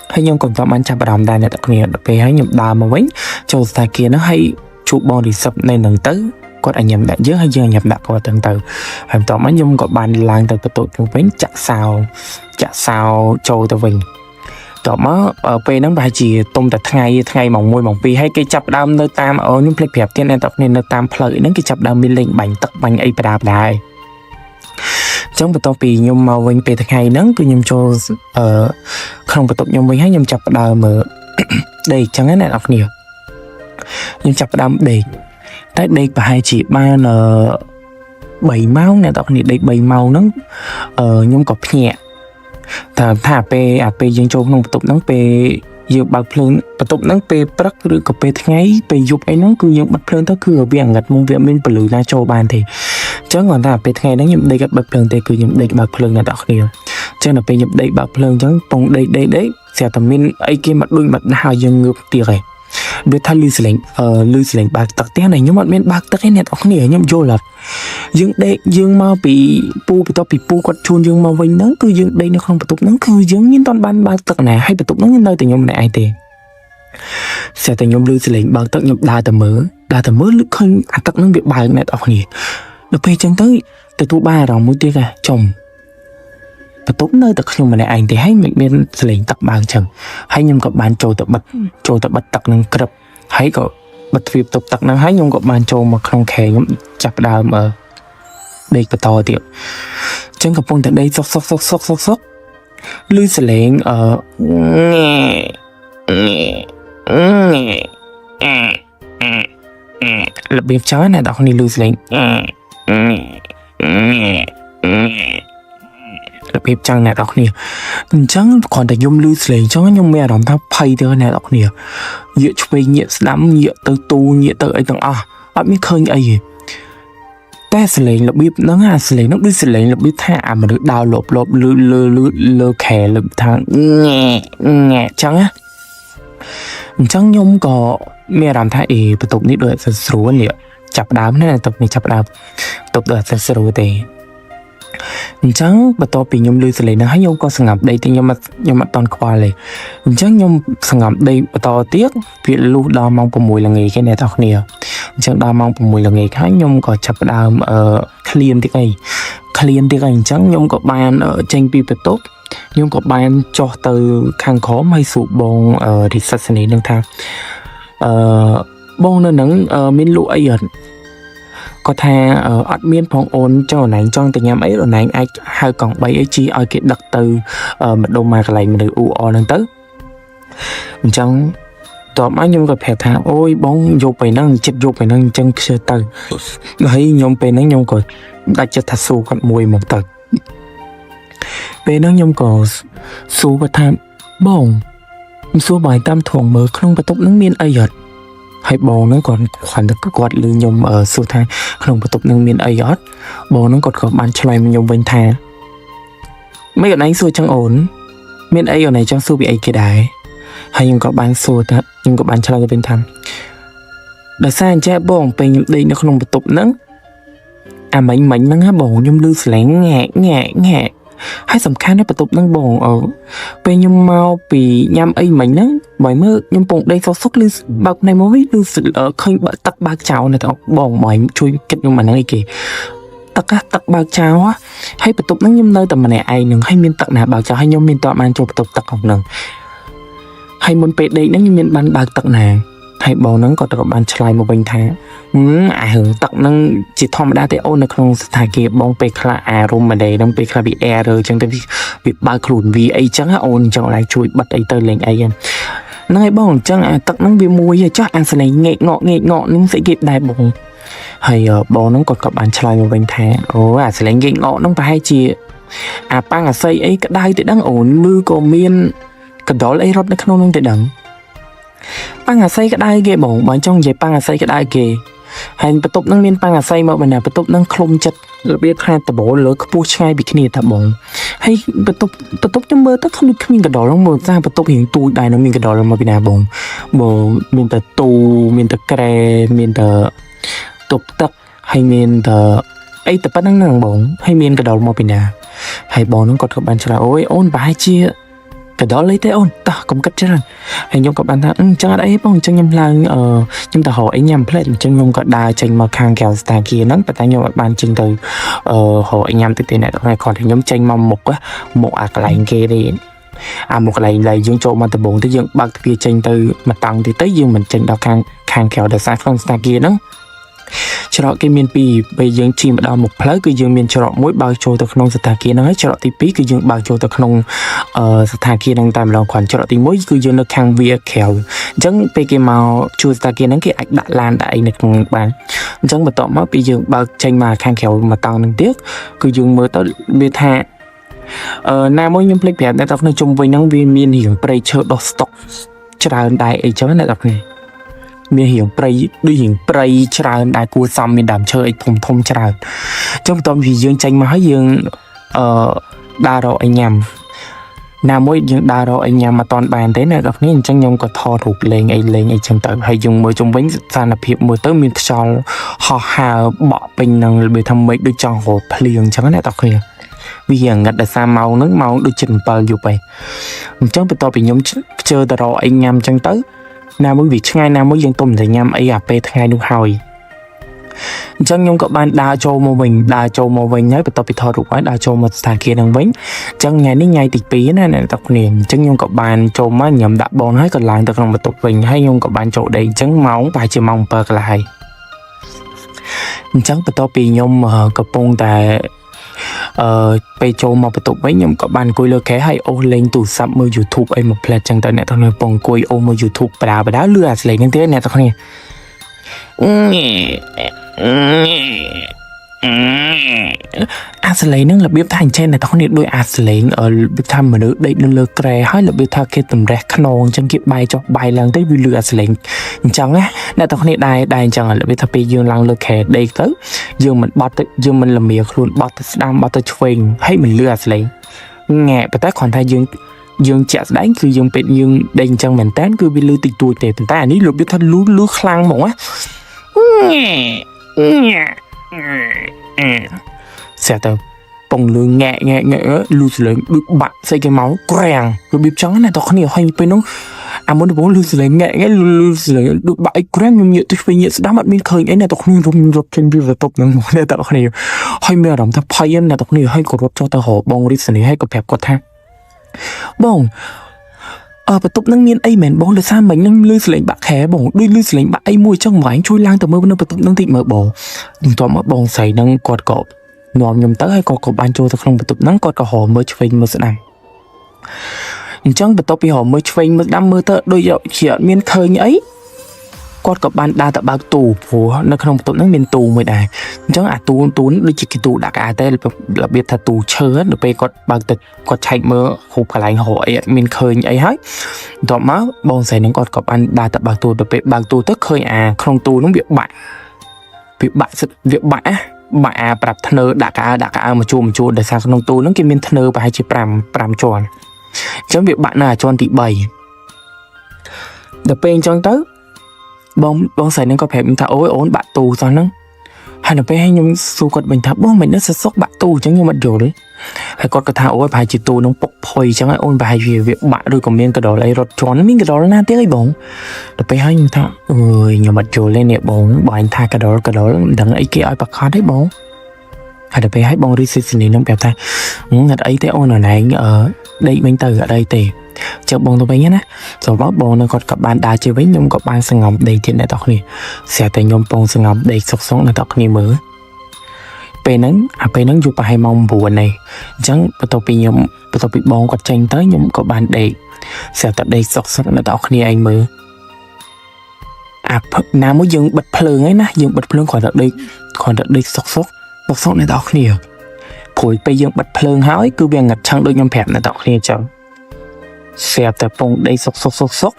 hay nhóm còn tao ăn chả bà đàm đài này tao không hiểu về hay nhóm đà mà vẫn cho thà kia nó hay chụp body sập nên nâng tới còn anh nhầm đã dứt hay giờ nhầm đã có từng từ hình tao mấy nhung có bàn làng từ tụi chúng vẫn chặt sao trâu tao mình tao mới ở bên nó bài chỉ tung từ ngày mỏng môi mỏng pi hay cái chập đam nơi tam ở những plek phèp trên này tao nên nơi tam phơi những cái chập đam mình lên bánh tắc bánh ấy bà đài trong bữa tao pi nhung màu vinh pi ngày nắng cứ nhung cho không bữa tụi nhung vinh hay nhung chập đam mở đây chẳng cái này đọc nhiều nhưng chập đam để tại đây và hai chị ba là 7 máu nè tao đây 7 màu nó nhung cọp nhẹ thả pe dân châu không tục nắng pe dự bạc phơn tục nắng pe bắc rồi cọp pe ngay pe dục ấy nó cứ những bạc phơn nó cứ ở biển ngặt mông viện bên bờ na châu bàn thì chứ còn thả pe ngay nó nhậm đây các bạc phơn thì cứ nhậm đây bạc phơn là đọc nhiều chứ là pe nhậm đây bạc phơn chẳng tông đây sẽ tầm min ấy kia mặt đuôi mặt hai dân ngược tiệt này biết thay lưu sử lệnh bạc tắc té này nhưng mà bên bạc tắc cái này không nhiều nhưng vô là dương mau bị pu quật chun dương mau vinh nắng cứ dương đây nó không bị tục nắng cứ dương những toàn ban bạc tắc này hay bị tục nắng như nơi từ nhom này ai tiền sẽ từ nhom lưu sử lệnh bạc tắc nhom đa tầm mớ lúc không tắc nắng bị bài này đọc nhiều được pe chân tới từ tu ba đồng mũi tia ra chồng và tốt nơi tập nhưng mà này anh thì hay mình bên lệnh tập bàn chẳng hay nhung gặp bàn trôi tập bật tập năng cập hay có bật việc tập tập năng hay nhung gặp bàn trôi mà không khe nhung chập đào mà đây có to tiệu chân gặp phong tại đây sốc lưu sẽ lệnh là biếp chó này đọc đi lưu sẽ lệnh bếp trăng này đọc nhiều chẳng còn tại nhung lưu slấy cho nhung mẹ đóng tháp pay từ này đọc nhiều nhựa chụp nhựa lắm nhựa từ tu nhựa từ ấy tầng bạn biết khơi ấy ta slấy là bếp nó slấy nó biết slấy là bếp thả mà được đào lộp lơ khè lụm thang nhẹ chẳng á chẳng nhung có mẹ làm thay ý và tục ní đợi sẽ số liệu chập đám này là tục này chập đám tục đợi sẽ số thì chẳng bắt đầu bị nhom lưu xử lý nó hay nhom có sừng ngập đây thì nhom mặt toàn quaเลยchẳng nhom sừng ngập đây bắt đầu tiếc việc lưu đo mong của mùi là nghề cái này tao nhiều chẳng đo mong của mùi là nghề khác nhom có chập đàm clean tiếng Anh chẳng nhom có bàn ở trên pi bắt tốt nhom có bàn cho từ khang khó may sụp bông thì sát sinh này nâng thang bông nó nắng miền lụa ấy có tha admin phong ôn cho này trong từ nhà ấy rồi này ai hai còn bay ấy chi ai cái đặc từ mật độ mà lại mình được u nâng tới trong tỏ máy nhung gặp hẹp thang ôi bóng vô bày năng chết vô bày năng chân sơ từ thấy nhung bày năng nhung còn đặt cho thật su còn mùi một tờ bày năng nhung còn su và tham bông su bài tam thuồng mở không bắt tốc nắng miên ai giật hay bò nó còn khoản được quạt lư nhung ở số thang không bắt tục nâng miền ai ót bò nó còn có bán chay mình nhung bên thà mấy cái này xua chẳng ổn miền ai ở này chẳng xua bị ai kia đái hay nhưng có bán xua ta nhưng có bán chay bên thang đã sai cha bò bên đây nó không bắt tục nắng mình nó ngã bò nhung lư sánh nhẹ hay sầm khăn nó bắt tục nâng bò ở bên nhung mau bị nhâm ấy mình nắng bởi mơ nhung bông đây có sốc lưu bạc này mới lưu sự ở khơi bạc tắc bạc cháo này tao bỏng mỏi chui kết nhưng mà năng ấy kì tắc bạc cháo á hay bắt tục nâng nhung nơi tầm mà này ai nừng hay miên tắc nào bạc cháo hay nhung miên tọa man cho bắt tục tắc học nừng hay muốn bệt đây nâng như miên ban bạc tắc nào hay bầu nắng có được bàn chài một bình thang hưởng tận năng chỉ thom đa thế ôn là không thải kia bông pe khla rôm mà để đâm pe khla bị rồi chẳng tới bị ba khủn vì ấy chẳng ôn chẳng lại chui bắt ấy tới lên ấy nói bông chẳng tận năng bị mùi giờ chắc ăn sẽ này nghệ ngọ nhưng sẽ kịp đại bông hay bầu nắng còn có bàn chài một bình thang sẽ lấy nghệ ngọ nó phải chỉ bang xây ấy cái đai thì đang ổn mưa có miên cái đó lấy rót nó không nông để đằng bang xây cái đai ghê bổng bằng trong vậy bang xây cái đai kì hành bắt tục năng miên bang xây mà mình bắt tục năng khom chặt biết hai tập bộ lỡ cái bút chai bị kia tập bổng hay bắt tục trong mơ tất không được miên cái đó nó mơ ra bắt tục hiện tu đai nó miên cái đó mà bị nào bổng bồ miên tờ tu miên tờ kre miên tờ tục tắc hay miên tờ ấy tập bắt năng bổng hay miên cái đó mà bị nào hay bò nó còn các bạn trả ôi ôn bài chia cái đó lấy thế ôn ta cũng cách chứ hay nhóm các bạn ta chẳng ở đây bông chẳng nhầm là chúng ta hỏi anh nhầm plate chẳng nhầm có đa tranh mà khang kèo ta kia nó và ta nhóm các bạn trình từ hỏi anh nhầm từ tiền này này còn thì nhóm tranh mong một cái lạnh kia đi một cái lạnh là dương chỗ mà từ bốn tới dương bạc kia tranh từ mặt tăng thì tới dương mình tranh đó khang kèo để sang không ta kia đó cho đó cái miền Pì bây giờ chỉ mà đào một phái cứ dương miền cho đó mỗi bao châu từ khung sạt kia nó cho đó tí pí cứ dương bao châu từ khung sạt kia đang tạm lòng khoản cho đó tí mỗi cứ dương nó khang vía khéo chẳng pe cái màu châu sạt kia nó cái ảnh đã lan đại này cùng bạn chẳng mà tọt mất bây giờ bao tranh mà khang khéo mà tao năng tiếc cứ dương mới tới bê tha nam mỗi nhóm plek đẹp đã đọc nơi chung với năng viên miền hiển play chơi đọc stock cho ra đại ấy cho nó đọc này miền hiển play đi hiển play cho ra đại cua xăm miền đàm chơi thông cho ra trong tôm vì dương tranh mà hỏi dương đa độ anh nhầm nam mỗi dương đa độ anh nhầm mà toàn bàn thế này đọc nên tranh nhung có thò thuộc lên ấy chẳng tới hay dùng mới chung với san lập hiệp mới tới miền cho họ hà bỏ bình năng bị thầm mấy đôi tròn hồ liền chẳng này đọc kìa vì hiện ngặt là xa màu nước màu đôi chỉnh bờ dù vậy chẳng bị to bị nhóm chơi tờ rồi anh nhầm chẳng tới nam mới việc ngay nam mới dân tôm thì nhầm ấy pe ngay đúng hồi chẳng nhung các bạn đa châu mô mình nhớ bị to bị thò được quá đa châu một thằng kia đang bánh chẳng ngày ní ngày tịch pí này tập niệm chẳng nhung các bạn châu má nhầm đã bon hết còn lại tập lòng một tục mình hay nhung các bạn chỗ đây chẳng máu vài chiều mong bờ lại chẳng bị to bị nhung cặp bông tại bây châu mà bắt tục với nhóm các bạn coi lơ khé hay ô lên tủ sắp mơ YouTube ấy một plek chẳng tới này tao nói bông coi ô mơ YouTube bà đã lừa lấy những thế này tao không lấy nó là biết thành trên này tao không biết đôi lấy ở biết tham mà nữa đây nó lơ kè hay là biết tham kia tầm rẻ khăn chẳng kịp bài cho bài lần tới vì lừa lấy chẳng á này tao không biết đài chẳng là biết tham bây giờ lần lơ kè đây tới giờ mình bắt giờ mình làm miệng luôn bắt đam bắt chuyền hay mình lừa lấy nghe bắt tay còn thay dương chẹt đánh cứ dương bị dương đền chẳng mình tán cứ bị lừa tịch tuổi tệ tận ta ní lừa biết tham lú khlang mỏng á sẽ tao bông lương nhẹ lưu lên được bạn xây cái máu quèng rồi bịp trắng này tao không hiểu hay bên nó muốn được bố lưu lên nhẹ lưu lên được bạn quèng nhưng nhựa tôi phải nhựa đá mặt bên khơi ấy này tao không hiểu rụp trên bia về tóc nữa này tao không hiểu hay mẹ làm thằng phay này tao không hiểu hay có rụp cho tao họ bông đi xử lý hay có phép có thang bông và tục năng miên ấy mền bông là sao mình năng lưu lên bạc khé bông đôi lưu lên bạc ấy mùi trong ngoài chui lang từ mơ bên tục năng thịt mở bò đừng to mất bông xài năng quạt cọp nòm nhầm tới hay có ban cho thật không tục năng quạt cả họ mới chơi mới sẽ này chẳng bật top họ mới chơi mới đam mơ tơ đôi dạo chuyện miên khơi như ấy quạt cả ban đa tại bạc tù của nó không tục năng miên tù mới đài chẳng tù đôi chỉ cái tù đặc tê là biết thật tù chơi hết được pe quạt bạc tịch quạt chạy mơ hụp cả lại họ ấy miên khơi như ấy hết tọt má bông xài nó quạt cả ban đa tại bạc tù được pe bạc tù tức khơi không tù nó việc bại bà bạp thân ơ đã cả mà chua để sang nông tu nó kia miên thân ơ và hai chiếc pram tròn chẳng việc bạn là tròn thị 7 đợt bên trong tới bông xài nên có phải mình thả ối ổn bạn tù cho nó hay là phải hay nhung su quật mình thả bông mình nó sẽ sốc bạn tù chẳng như mặt rồi đấy hay còn cái thả ối phải chỉ tù nó bọc phơi chẳng ai ôn bài về việc bạn rồi còn miên cái đó lấy rọt tròn miên cái đó là tiếc ấy bông đợt bên hay nhung thả ơi nhiều mặt rồi lên nè bông bạn thả cái đó đằng ấy kia ai bạc khó đấy bông hay là phải bông đi xin nó bẹp ta ngặt ấy thế ôn ở này ở đây mình từ ở đây thì chợ bông tụi bay nhé rồi bóp bông nó còn các bạn đã chơi với nhung các bạn sẽ ngọc đầy trên đại tộc này sẽ tại nhung bông sẽ ngọc đầy sọc sống đại tộc này mới pe nắng chụp hai mong buồn này chẳng bắt đầu bị bông quạt tranh tới nhung các bạn đầy sẽ tại đây sọc sống đại tộc này anh mới nào mới dừng bật phơi ấy na dừng bật phơi khỏi đợt đây sọc sống đại tộc này phổiไปยังบัดเพลิงหายคือเบียงงัดช่างโดยยำแผบในตอกนี้เจ้าเสียแต่ปงได้ซก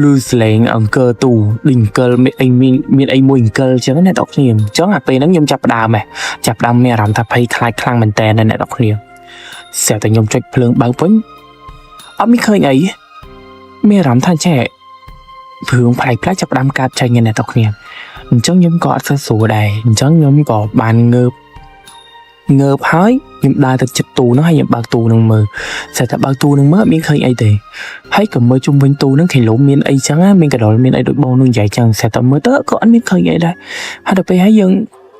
ลือเสลงอังเกอตูดิ่งเกลมีไอมวยเกลเจ้าในตอกนี้เจ้าหากไปนั่งยำจับดามเมียรำทับให้คลายคลั่งมันแต่ในตอกนี้เสียแต่ยำจุดเพลิงบางพ้นไม่เคยไงเมียรำท่านแช่เพื่อไผ่พระจับดามการใจเงินในตอกนี้เจ้ายำก่อสสูได้เจ้ายำก่อบานเงือบหายยมได้แต่จับตูnó hayยมบางตูนึงมือแต่ถ้าบางตูนึงเมื่อมีเคยไอเตะให้กับมือจุ่มเป็นตูนึงเห็นหลงมีไอจังอ่ะมีกระโดดมีไอโดดบอลนึงใหญ่จังแต่เมื่อเตะก็อันมีเคยไอได้ให้เราไปให้ยัง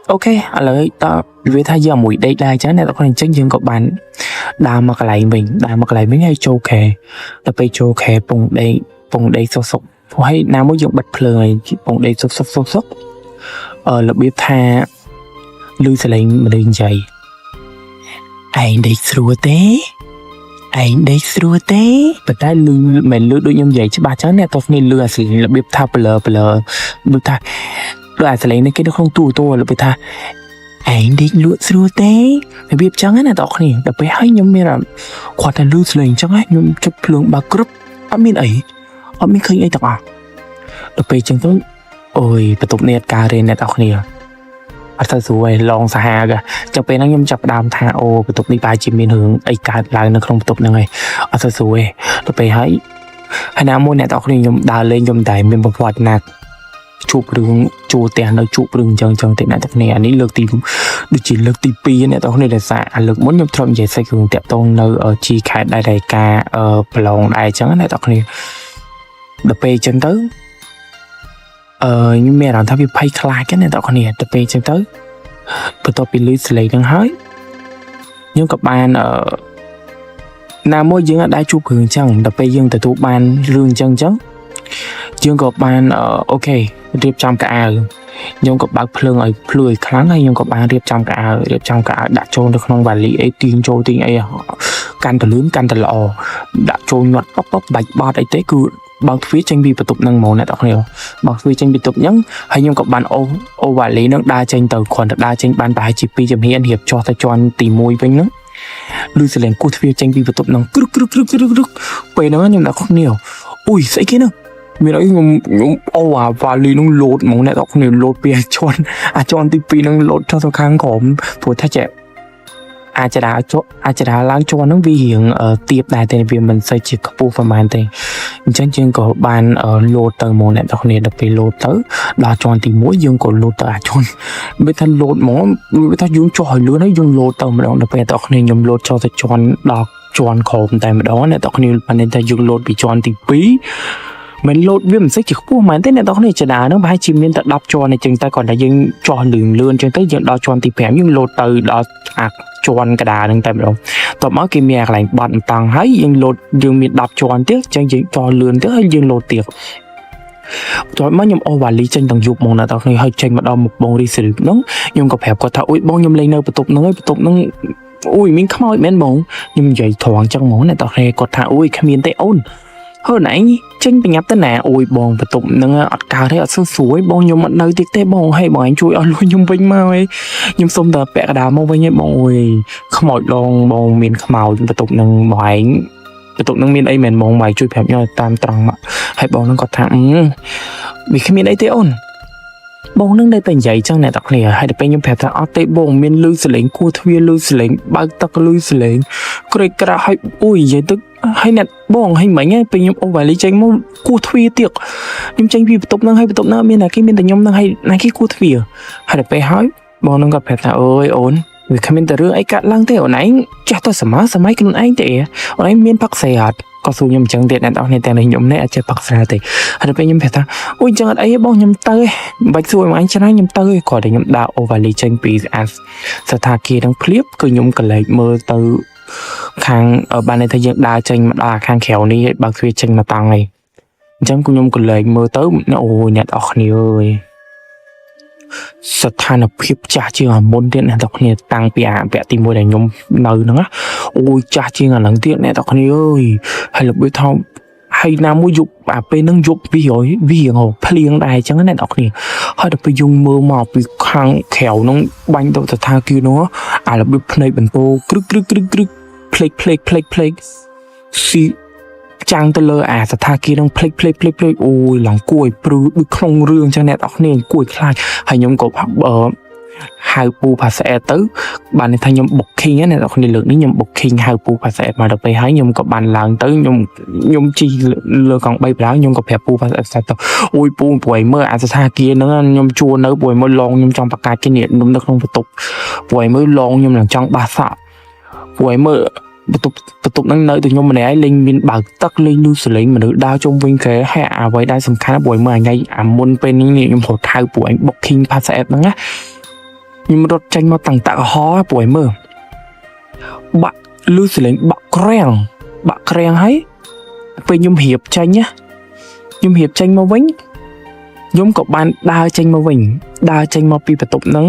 โอเคอะไรต่อเวทายาหมุยได้จ้ะเนี่ยตอนนี้จังยังกับบันดามากระไรmìnhดามากระไรไม่ให้โจแคเราไปโจแคปงได้สกพอให้น้ำมันยังบัดเพลยปงได้สกเราเบียบท่าลือสลิงมาดึงใจanh đây sửa té và ta lừa mình lừa đôi nhom vậy chứ ba cháu này tôi nên lừa sự là bếp tha bờ bếp tha rồi sẽ lấy cái nó không tu là bếp tha anh đây sửa té bếp cháu này tao này đậpไปให้nhom mình là khoa ta lừa sự cháu ấy nhom chụp lượng ba group mình ấy mình khơi ấy tao đậpไปchẳng tôi ôi tập tục này cà rên này tao nàyอัศสวยลองสหากะจะเป็นนักยมจับดามทาโอประตูนี้ปลายจิมมีหึงไอการลายนักลงประตูยังไงอัศสวยจะไปให้น้ำมูลเนี่ยตอกนี้ยมดาเล่นยมได้เป็นประวัติหนักจูบรึงจูเตียนแล้วจูบรึงจังแต่นั้นตอกนี้อันนี้เลือกตีดูจีเลือกตีปีเนี่ยตอกนี้แต่สายเลือกม้วนยมทรมใหญ่ใส่กึ่งเตะตรงเนอจีขายได้กาปลองได้จังเนี่ยตอกนี้เดไปจนtới nhưng mẹ làm tháp bị pay khai cái này tao còn nè tập về chân tới bữa tôi bị lưới sấy đang hái nhưng các bạn nam môi dương ở đây chụp hướng chẳng tập về dương từ tụ ban lương chân dương các bạn ok điệp trăm cả nhưng các bạn phơi ở phơi kháng hay nhưng các bạn điệp trăm cả đã trôn được không và lý ấy tiền trôi tiền ấy can từ lớn can từ lò đã trôi nhọt bóc bạch ba đại tế cứ bằng phía tranh bị tập năng màu này tao hiểu bằng phía tranh bị tập nhẫn hay nhưng các bạn ô và lấy nước đa tranh từ còn đa tranh ban bài chỉ pi chấm hiền hiệp cho ta chọn tỉ môi bên nữa lưu sẽ lên cột phía tranh bị tập năng cứ về nó nhưng đã không nhiều ui sẽ kia nữa mình nói ô và lấy nó lột màu này tao không hiểu lột bia chọn tỉ pi nó lột cho tao kháng khổm phổi thay trẻอาจจะได้ล้างจวนน้องวีหิงเตียบได้แต่เวียมันใส่จิกกระปูประมาณแต่จังก็บานโลเตอร์โมเนี่ยตอนนี้เราไปโลเตอร์ดาจวนตีม้วยยังก็โลเตอร์จนไม่ทันโลหมอไม่ทันยุ่งจ่อยเรื่องนั้นยุ่งโลเตอร์มาแล้วเราไปตอนนี้ยุ่งโลจอจะจวนดอกจวนขมแต่มาแล้วเนี่ยตอนนี้ปันนี้จะยุ่งโลปีจวนตีปีmình lột viêm sẽ chỉ có mà thế này tao này chỉ đá nó hai chim nên tận đọc cho này chừng ta còn là dân cho lường lươn trên tới giờ đo cho thì phèm nhưng lột từ đo cho cái đà đang tầm đâu tao mới kia mẹ lại bận tăng thấy dân lột dân miệt đọc cho tiếc chân chỉ cho lươn tiếc hay dân lột tiệc rồi mới nhom ô và lý tranh tầng dục mong là tao này hơi tranh mà đo một bông đi xử nó nhưng có phèm có thảo ui bông nhom lên nơi tục nó ui mình không nói men bông nhưng vậy thoáng trong món này tao này có thảo ui khăm miên tay ôn hồi nãy tranh bị nhập tới nè ôi bòn và tụng nâng ọt cào thế ở sân suối bòn nhung mặt nơi tiếc tê bòn hay bòn anh chui ở luôn nhung vinh mau ấy nhung xong tờ bẹ đá mau với nhé bòn ôi không mọi lon bòn miền màu và tụng nâng mỏi và tụng nâng miền ấy miền bòn mày chui phèm nhau tam trăng mà hay bòn nâng có thẳng vì khi miền ấy tê ôn bong nâng đâyเป็นใหญ่จังเนี่ยตะเคลียให้ได้เป็นยมแผลทางอเตบงมีลือเสลงกูทวีลือเสลงบางตะกลือเสลงกระกระให้อุ้ยใหญ่ตึกให้เนี่ยบงให้ไหมเนี่ยเป็นยมเอาไว้เลยจังมั่งกูทวีเตียกยมจังพี่ตบนั่งให้ตบนั่งมีนะที่มีแต่ยมนั่งให้นั่งที่กูทวีให้ได้ไปให้บงนั่งกับแผลทางเอ้ยโอนvì khi mình từ rương ấy cắt lăng thế ở nãy chắc tôi sớm mấy cái anh thế ở nãy miên bắc sài có số nhầm chẳng điện tao này tên nhầm này chơi bắc sài thì hay là bây nhầm phải ta ôi chẳng ấy bao nhầm tơi bạch xuôi mà anh cho nó nhầm tơi còn để nhầm đạo và lý tranh bị as sát kia đang clip cứ nhầm cái lại mơ từ khang ở ban này thấy dân đa tranh mà đa khang khéo ní bằng thuê tranh mà tăng này chẳng cũng nhung còn lời mơ tới nó ôi nè đọc nhiều ơiสถานភាពចាស់ជាងមុនទៀតអ្នកទាំងគ្នាតាំងពីអាវគ្គទី1ដែលខ្ញុំនៅហ្នឹងអូយចាស់ជាងអាហ្នឹងទៀតអ្នកទាំងគ្នាអើយហើយរបៀបថាហើយណាមួយយប់អាពេលហ្នឹងយប់វាភ្លៀងដែរអញ្ចឹងណាអ្នកទាំងគ្នាហើយដល់ពេលយើងមើលមកពីខាងក្រៅហ្នឹងបាញ់ទៅសថាគារនោះអារបៀបភ្នែកបន្ទោក្រឹកភ្លេចស៊ីចាំងទៅលើអាសថាគារនឹងភ្លេចអូយឡើងគួយព្រឺដូចក្នុងរឿងអញ្ចឹងអ្នកទាំងគ្នាគួយខ្លាចហើយខ្ញុំក៏ហៅពូផាសអែទៅបានថាខ្ញុំ booking ណាអ្នកទាំងគ្នាលើកនេះខ្ញុំ booking ហៅពូផាសអែមកដល់ពេលហើយខ្ញុំក៏បានឡើងទៅខ្ញុំជីលើកង់3ប្រដៅខ្ញុំក៏ប្រាប់ពូផាសអែទៅអូយពូព្រួយមើលអាសថាគារហ្នឹងខ្ញុំជួនៅព្រួយមើលឡងខ្ញុំចង់បង្កើតគេនេះនៅក្នុងបន្ទប់ព្រួយមើលឡងខ្ញុំឡើងចង់បះសក់ព្រួយមើលបន្ទប់ហ្នឹងនៅតែខ្ញុំម្នាក់ឯងលេងមានបើកទឹកលេងលូសលេងមនុស្សដើរជុំវិញគេហើយអ្វីដែលសំខាន់ព្រោះមើលថ្ងៃអាមុនពេលនេះខ្ញុំរត់ថៅពួកឯង booking pass app ហ្នឹងណាខ្ញុំរត់ចេញមកតាំងតាក់ហោព្រោះមើលបាក់លូសលេងបាក់ក្រាំងហើយពេលខ្ញុំរៀបចេញមកវិញខ្ញុំក៏បានដើរចេញមកពីបន្ទប់ហ្នឹង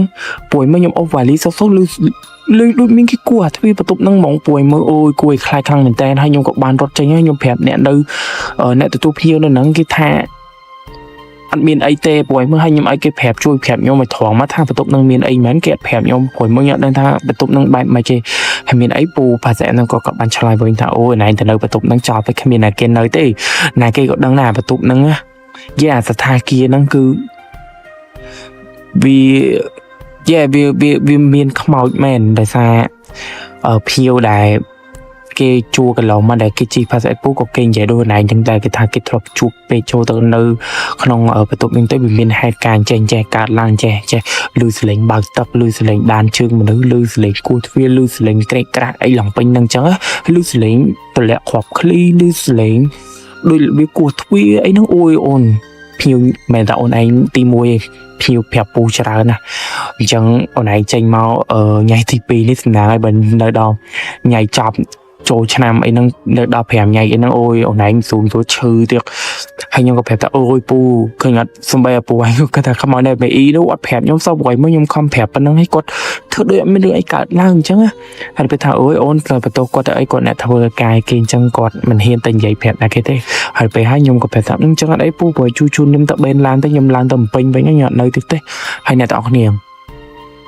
ព្រោះមើលខ្ញុំអូសវ៉ាលីសុសលឺដូចមានគេគួរអាទ្វារបន្ទប់ហ្នឹងហ្មងព្រោះមើលអូយគួរឲ្យខ្លាចខ្លាំងមែនតើហើយខ្ញុំក៏បានរត់ចេញហើយខ្ញុំប្រាប់អ្នកនៅអ្នកទទួលភ្ញៀវនៅហ្នឹងគេថាអត់មានអីទេព្រោះមើលឲ្យខ្ញុំឲ្យគេប្រាប់ជួយប្រាប់ខ្ញុំឲ្យត្រង់មកថាបន្ទប់ហ្នឹងមានអីមែនគេអត់ប្រាប់ខ្ញុំព្រោះមើលខ្ញុំអត់ដឹងថាបន្ទប់ហ្នឹងបែបម៉េចទេហើយមានអីពូភាសាហ្នឹងក៏បានឆ្លើយវិញថាអូយណែទៅនៅបន្ទប់ហ្នឹងចោលទៅគ្មានអ្នកគេនៅទេណាគេក៏ដឹងថាបន្ទប់ហ្នឹងយ៉ាសថាគារហ្នឹងគឺវាមានខ្មោចមែនដោយសារភៀវដែលគេជួកន្លងមកដែលគេជីផាសអេពូក៏គេនិយាយដូចណែចឹងតែគេថាគេធ្លាប់ជួបពេលចូលទៅនៅក្នុងបន្ទប់ហ្នឹងទៅវាមានហេតុការណ៍ចេះកើតឡើងចេះលឺសលេងបើកទឹកលឺសលេងដានជើងមនុស្សលឺសលេងគោះទ្វារលឺសលេងក្រេកក្រាក់អីឡើងពេញហ្នឹងចឹងលឺសលេងទម្លាក់គ្រាប់ឃ្លីលឺសលេងដូចវាគោះទ្វារអីហ្នឹងអូយអូនភៀវមែនតែអូនឯងទី1ភៀវប្រាប់ពូច្រើនណាអញ្ចឹងអូនឯងចេញមកញ៉ៃទី2នេះសំណាងឲ្យបើនៅដល់ញ៉ៃចប់ចូលឆ្នាំអីហ្នឹងនៅដល់5ញ៉ៃអីហ្នឹងអូយអូនឯងស៊ូមទៅឈឺទៀតហើយខ្ញុំក៏ប្រាប់ថាអូយពូឃើញអត់សំបីពូឯងគាត់ថាខ្មោចនៅមេអ៊ីនោះអត់ប្រាប់ខ្ញុំសោះព្រោះខ្ញុំខំប្រាប់ប៉ុណ្ណឹងហើយគាត់ធ្វើដូចអត់មានរឿងអីកើតឡើងអញ្ចឹងហើយពេលថាអូយអូនក៏បន្ទោសគាត់ទៅអីគាត់អ្នកធ្វើកាយគេអញ្ចឹងគាត់មិនហ៊ានទៅនិយាយប្រាប់ណាគេទេហើយពេលហើយខ្ញុំក៏ប្រាប់ថាអញ្ចឹងអត់អីពូព្រោះជូនខ្ញុំទៅបេនឡានទៅខ្ញុំឡើងទៅពេញវិញខ្ញុំអត់នៅទៀតទេហើយអ្នកទាំងអស់គ្នា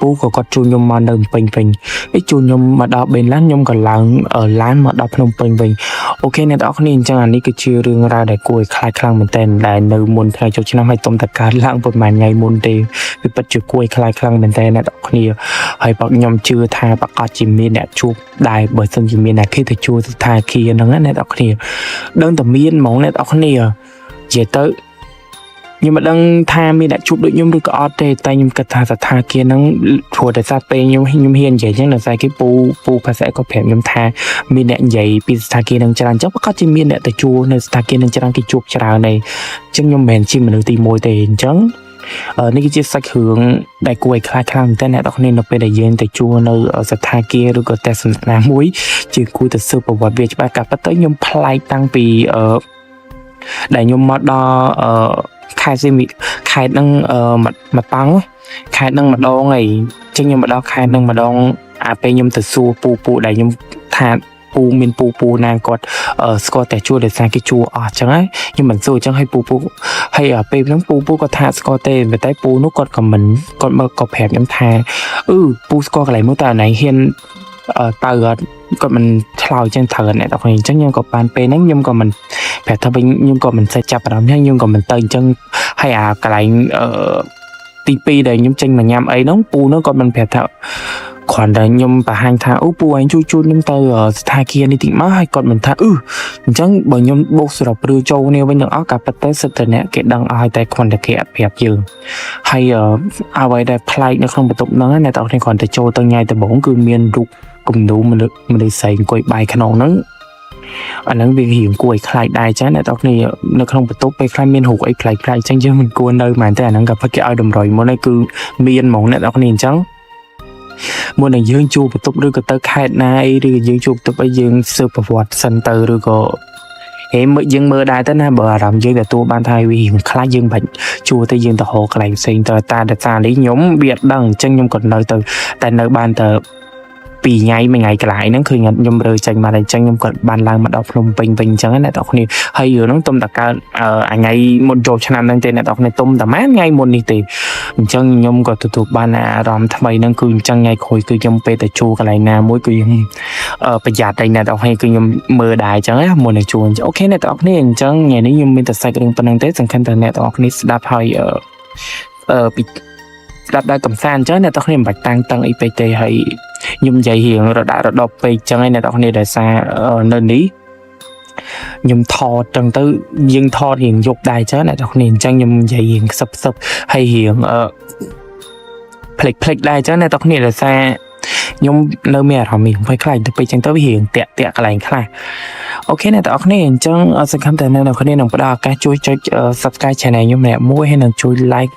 ពូក៏គាត់ជួនខ្ញុំមកនៅពេញអីជួនខ្ញុំមកដល់បេនឡានខ្ញុំក៏ឡើងឡានមកដល់ភ្នំពេញវិញអូខេអ្នកទាំងអស់គ្នាអញ្ចឹងអានេះគឺជារឿងរ៉ាវដែលគួរឲ្យខ្លាចខ្លាំងមែនតើដែលនៅមុនថ្ងៃចូលឆ្នាំហើយទុំតកើតឡើងប្រហែលថ្ងៃមុនទេវាពិតជាគួរឲ្យខ្លាចខ្លាំងមែនតើអ្នកទាំងអស់គ្នាហើយបើខ្ញុំជឿថាប្រកាសជាមានអ្នកជួបដែរបើសិនជាមានអ្នកគេទៅជួបស្ថានភាពហ្នឹងអ្នកទាំងអស់គ្នាដឹងតែមានហ្មងអ្នកទាំងអស់គ្នានិយាយទៅខ្ញុំមិនដឹងថាមានអ្នកជួបដូចខ្ញុំឬក៏អត់ទេតែខ្ញុំគិតថាស្ថានភាពហ្នឹងព្រោះតែសាពេលខ្ញុំហ៊ាននិយាយអញ្ចឹងដល់តែគេពូភាសាក៏ប្រាប់ខ្ញុំថាមានអ្នកនិយាយពីស្ថានភាពហ្នឹងច្រើនអញ្ចឹងប្រកាសជាមានអ្នកទៅជួបនៅស្ថានភាពហ្នឹងច្រើនគេជួបច្រើនដែរអញ្ចឹងខ្ញុំមិនមែនជាមនុស្សទី1ទេអញ្ចឹងនេះគឺជាសាច់រឿងដែលគួរឲ្យខ្លាចខ្លាំងតែអ្នកនរគ្នានៅពេលដែលយើងទៅជួបនៅស្ថានភាពឬក៏ទស្សនៈមួយជាគួរទៅស៊ើបប្រវត្តិវាច្បាស់កាលប៉ិតទៅខ្ញុំប្លែកតាំងពីដែលខ្ញុំមកដល់ខេត្តហ្នឹងមកតង់ខេត្តហ្នឹងម្ដងហើយអញ្ចឹងខ្ញុំមកដល់ខេត្តហ្នឹងម្ដងអាពេលខ្ញុំទៅសួរពូដែលខ្ញុំថាពូមានពូណាគាត់ស្គាល់តែជួដោយសារគេជួអស់អញ្ចឹងហើយខ្ញុំមិនសួរអញ្ចឹងឲ្យពូហើយពេលហ្នឹងពូគាត់ថាស្គាល់ទេតែពូនោះគាត់ក៏មិនគាត់មកក៏ប្រាប់ខ្ញុំថាពូស្គាល់កន្លែងនោះតើណៃហ៊ានទៅគាត់មិនឆ្លើយចឹងត្រូវអ្នកទាំងអញ្ចឹងខ្ញុំក៏បានពេលហ្នឹងខ្ញុំក៏មិនប្រាប់ថាវិញខ្ញុំក៏មិនសេចចាប់អារម្មណ៍ខ្ញុំក៏មិនទៅអញ្ចឹងហើយអាកន្លែងទី2ដែលខ្ញុំចេញមកញ៉ាំអីហ្នឹងពូនោះគាត់មិនប្រាប់ថាគ្រាន់តែខ្ញុំបង្ហាញថាពូឯងជួយខ្ញុំទៅស្ថានភាពនេះតិចមកហើយគាត់មិនថាអញ្ចឹងបើខ្ញុំបោកសរុបឬចូលគ្នាវិញទាំងអស់ការប៉ັດតែសិតតែអ្នកគេដឹងអស់ហើយតែគ្រាន់តែគេអត់ប្រាប់យើងហើយអ្វីដែលប្លែកនៅក្នុងបន្ទប់ហ្នឹងអ្នកទាំងអស់គ្នាគ្រាន់តែចូលទៅញ៉ៃដំបងគឺមានរូបគំនូរមនុស្សស្រីអង្គុយបាយក្នុងហ្នឹងអាហ្នឹងវារៀងគួរឲ្យខ្លាចដែរចាអ្នកទាំងគ្នានៅក្នុងបន្ទប់ពេលខ្លះមានរូបអីប្លែកអញ្ចឹងយើងមិនគួរនៅមែនទេអាហ្នឹងក៏ពិតគេឲ្យតម្រុយមុនហើយគឺមានហ្មងអ្នកទាំងគ្នាអញ្ចឹង មុននឹងយើងជួបបន្ទប់ឬក៏ទៅខេត្តណាអីឬយើងជួបបន្ទប់អីយើងស៊ើបប្រវត្តិសិនទៅឬក៏ហេមើលយើងមើលដែរទៅណាបើអារម្មណ៍យើងទទួលបានថាវាខ្លាចយើងបាច់ជួទៅយើងទៅរកកន្លែងផ្សេងទៅតាដតានេះខ្ញុំវាដឹងអញ្ចឹងខ្ញុំក៏នៅទៅតែនៅបានទៅ2ថ្ងៃ1ថ្ងៃកន្លងហ្នឹងឃើញខ្ញុំរើចេញមកអញ្ចឹងខ្ញុំក៏បានឡើងមកដល់ភ្នំពេញវិញអញ្ចឹងណាអ្នកនរគ្នាហើយរឿងហ្នឹងទុំតកើតថ្ងៃមុនចូលឆ្នាំហ្នឹងទេអ្នកនរគ្នាទុំតែម៉ែថ្ងៃមុននេះទេអញ្ចឹងខ្ញុំក៏ទទួលបានអារម្មណ៍ថ្មីហ្នឹងគឺអញ្ចឹងថ្ងៃក្រោយគឺខ្ញុំពេលទៅជួកន្លែងណាមួយគឺខ្ញុំប្រយ័ត្នតែអ្នកនរគ្នាគឺខ្ញុំមើលដែរអញ្ចឹងណាមុននឹងជួអូខេអ្នកនរគ្នាអញ្ចឹងថ្ងៃនេះខ្ញុំមានតែសាច់រឿងប៉ុណ្្នឹងទេសង្ឃឹមថាអ្នកនរគ្នាស្ដាប់ហើយពីស្ដាប់ដល់កំសាន្តអញ្ចឹងអ្នកនរគ្នាមិនបាច់តាំងតឹងអីពេកទេហើយខ្ញុំនិយាយរៀងរដាក់រដប់ពេកអញ្ចឹងឯអ្នកនរគ្នាដោយសារនៅនេះខ្ញុំថតចឹងទៅយើងថតរៀងយប់ដែរអញ្ចឹងអ្នកនរគ្នាអញ្ចឹងខ្ញុំនិយាយរៀងខ្សឹបហើយរៀងផ្លេចដែរអញ្ចឹងអ្នកនរគ្នាដោយសារខ្ញុំនៅមានអារម្មណ៍ភ័យខ្លាចទៅពេកអញ្ចឹងទៅវារៀងតាក់កន្លែងខ្លះអូខេអ្នកនរគ្នាអញ្ចឹងសង្ឃឹមថាអ្នកនរគ្នានឹងផ្ដល់ឱកាសជួយចុច Subscribe Channel ខ្ញុំម្នាក់មួយហើយនឹងជួយ Like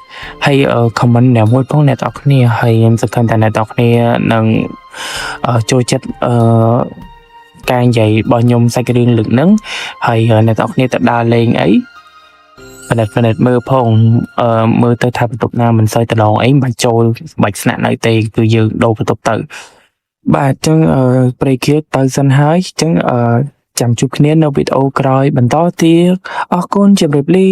ហើយ Comment ម្នាក់មួយផងអ្នកនរគ្នាហើយខ្ញុំសង្ឃឹមថាអ្នកនរគ្នានឹងចូលចិត្តការនិយាយរបស់ខ្ញុំសាច់រឿងលើកហ្នឹងហើយអ្នកនរគ្នាទៅដើរលេងអីផ្និតមើលផងមើលទៅថាបន្ទប់ណាមិនសូវតឡងអីមិនបាច់ចូលបាច់ស្នាក់នៅទេគឺយើងដូរបន្ទប់ទៅបាទអញ្ចឹងព្រៃខៀវទៅសិនហើយអញ្ចឹងចាំជួបគ្នានៅវីដេអូក្រោយបន្តទៀតអរគុណជម្រាបលា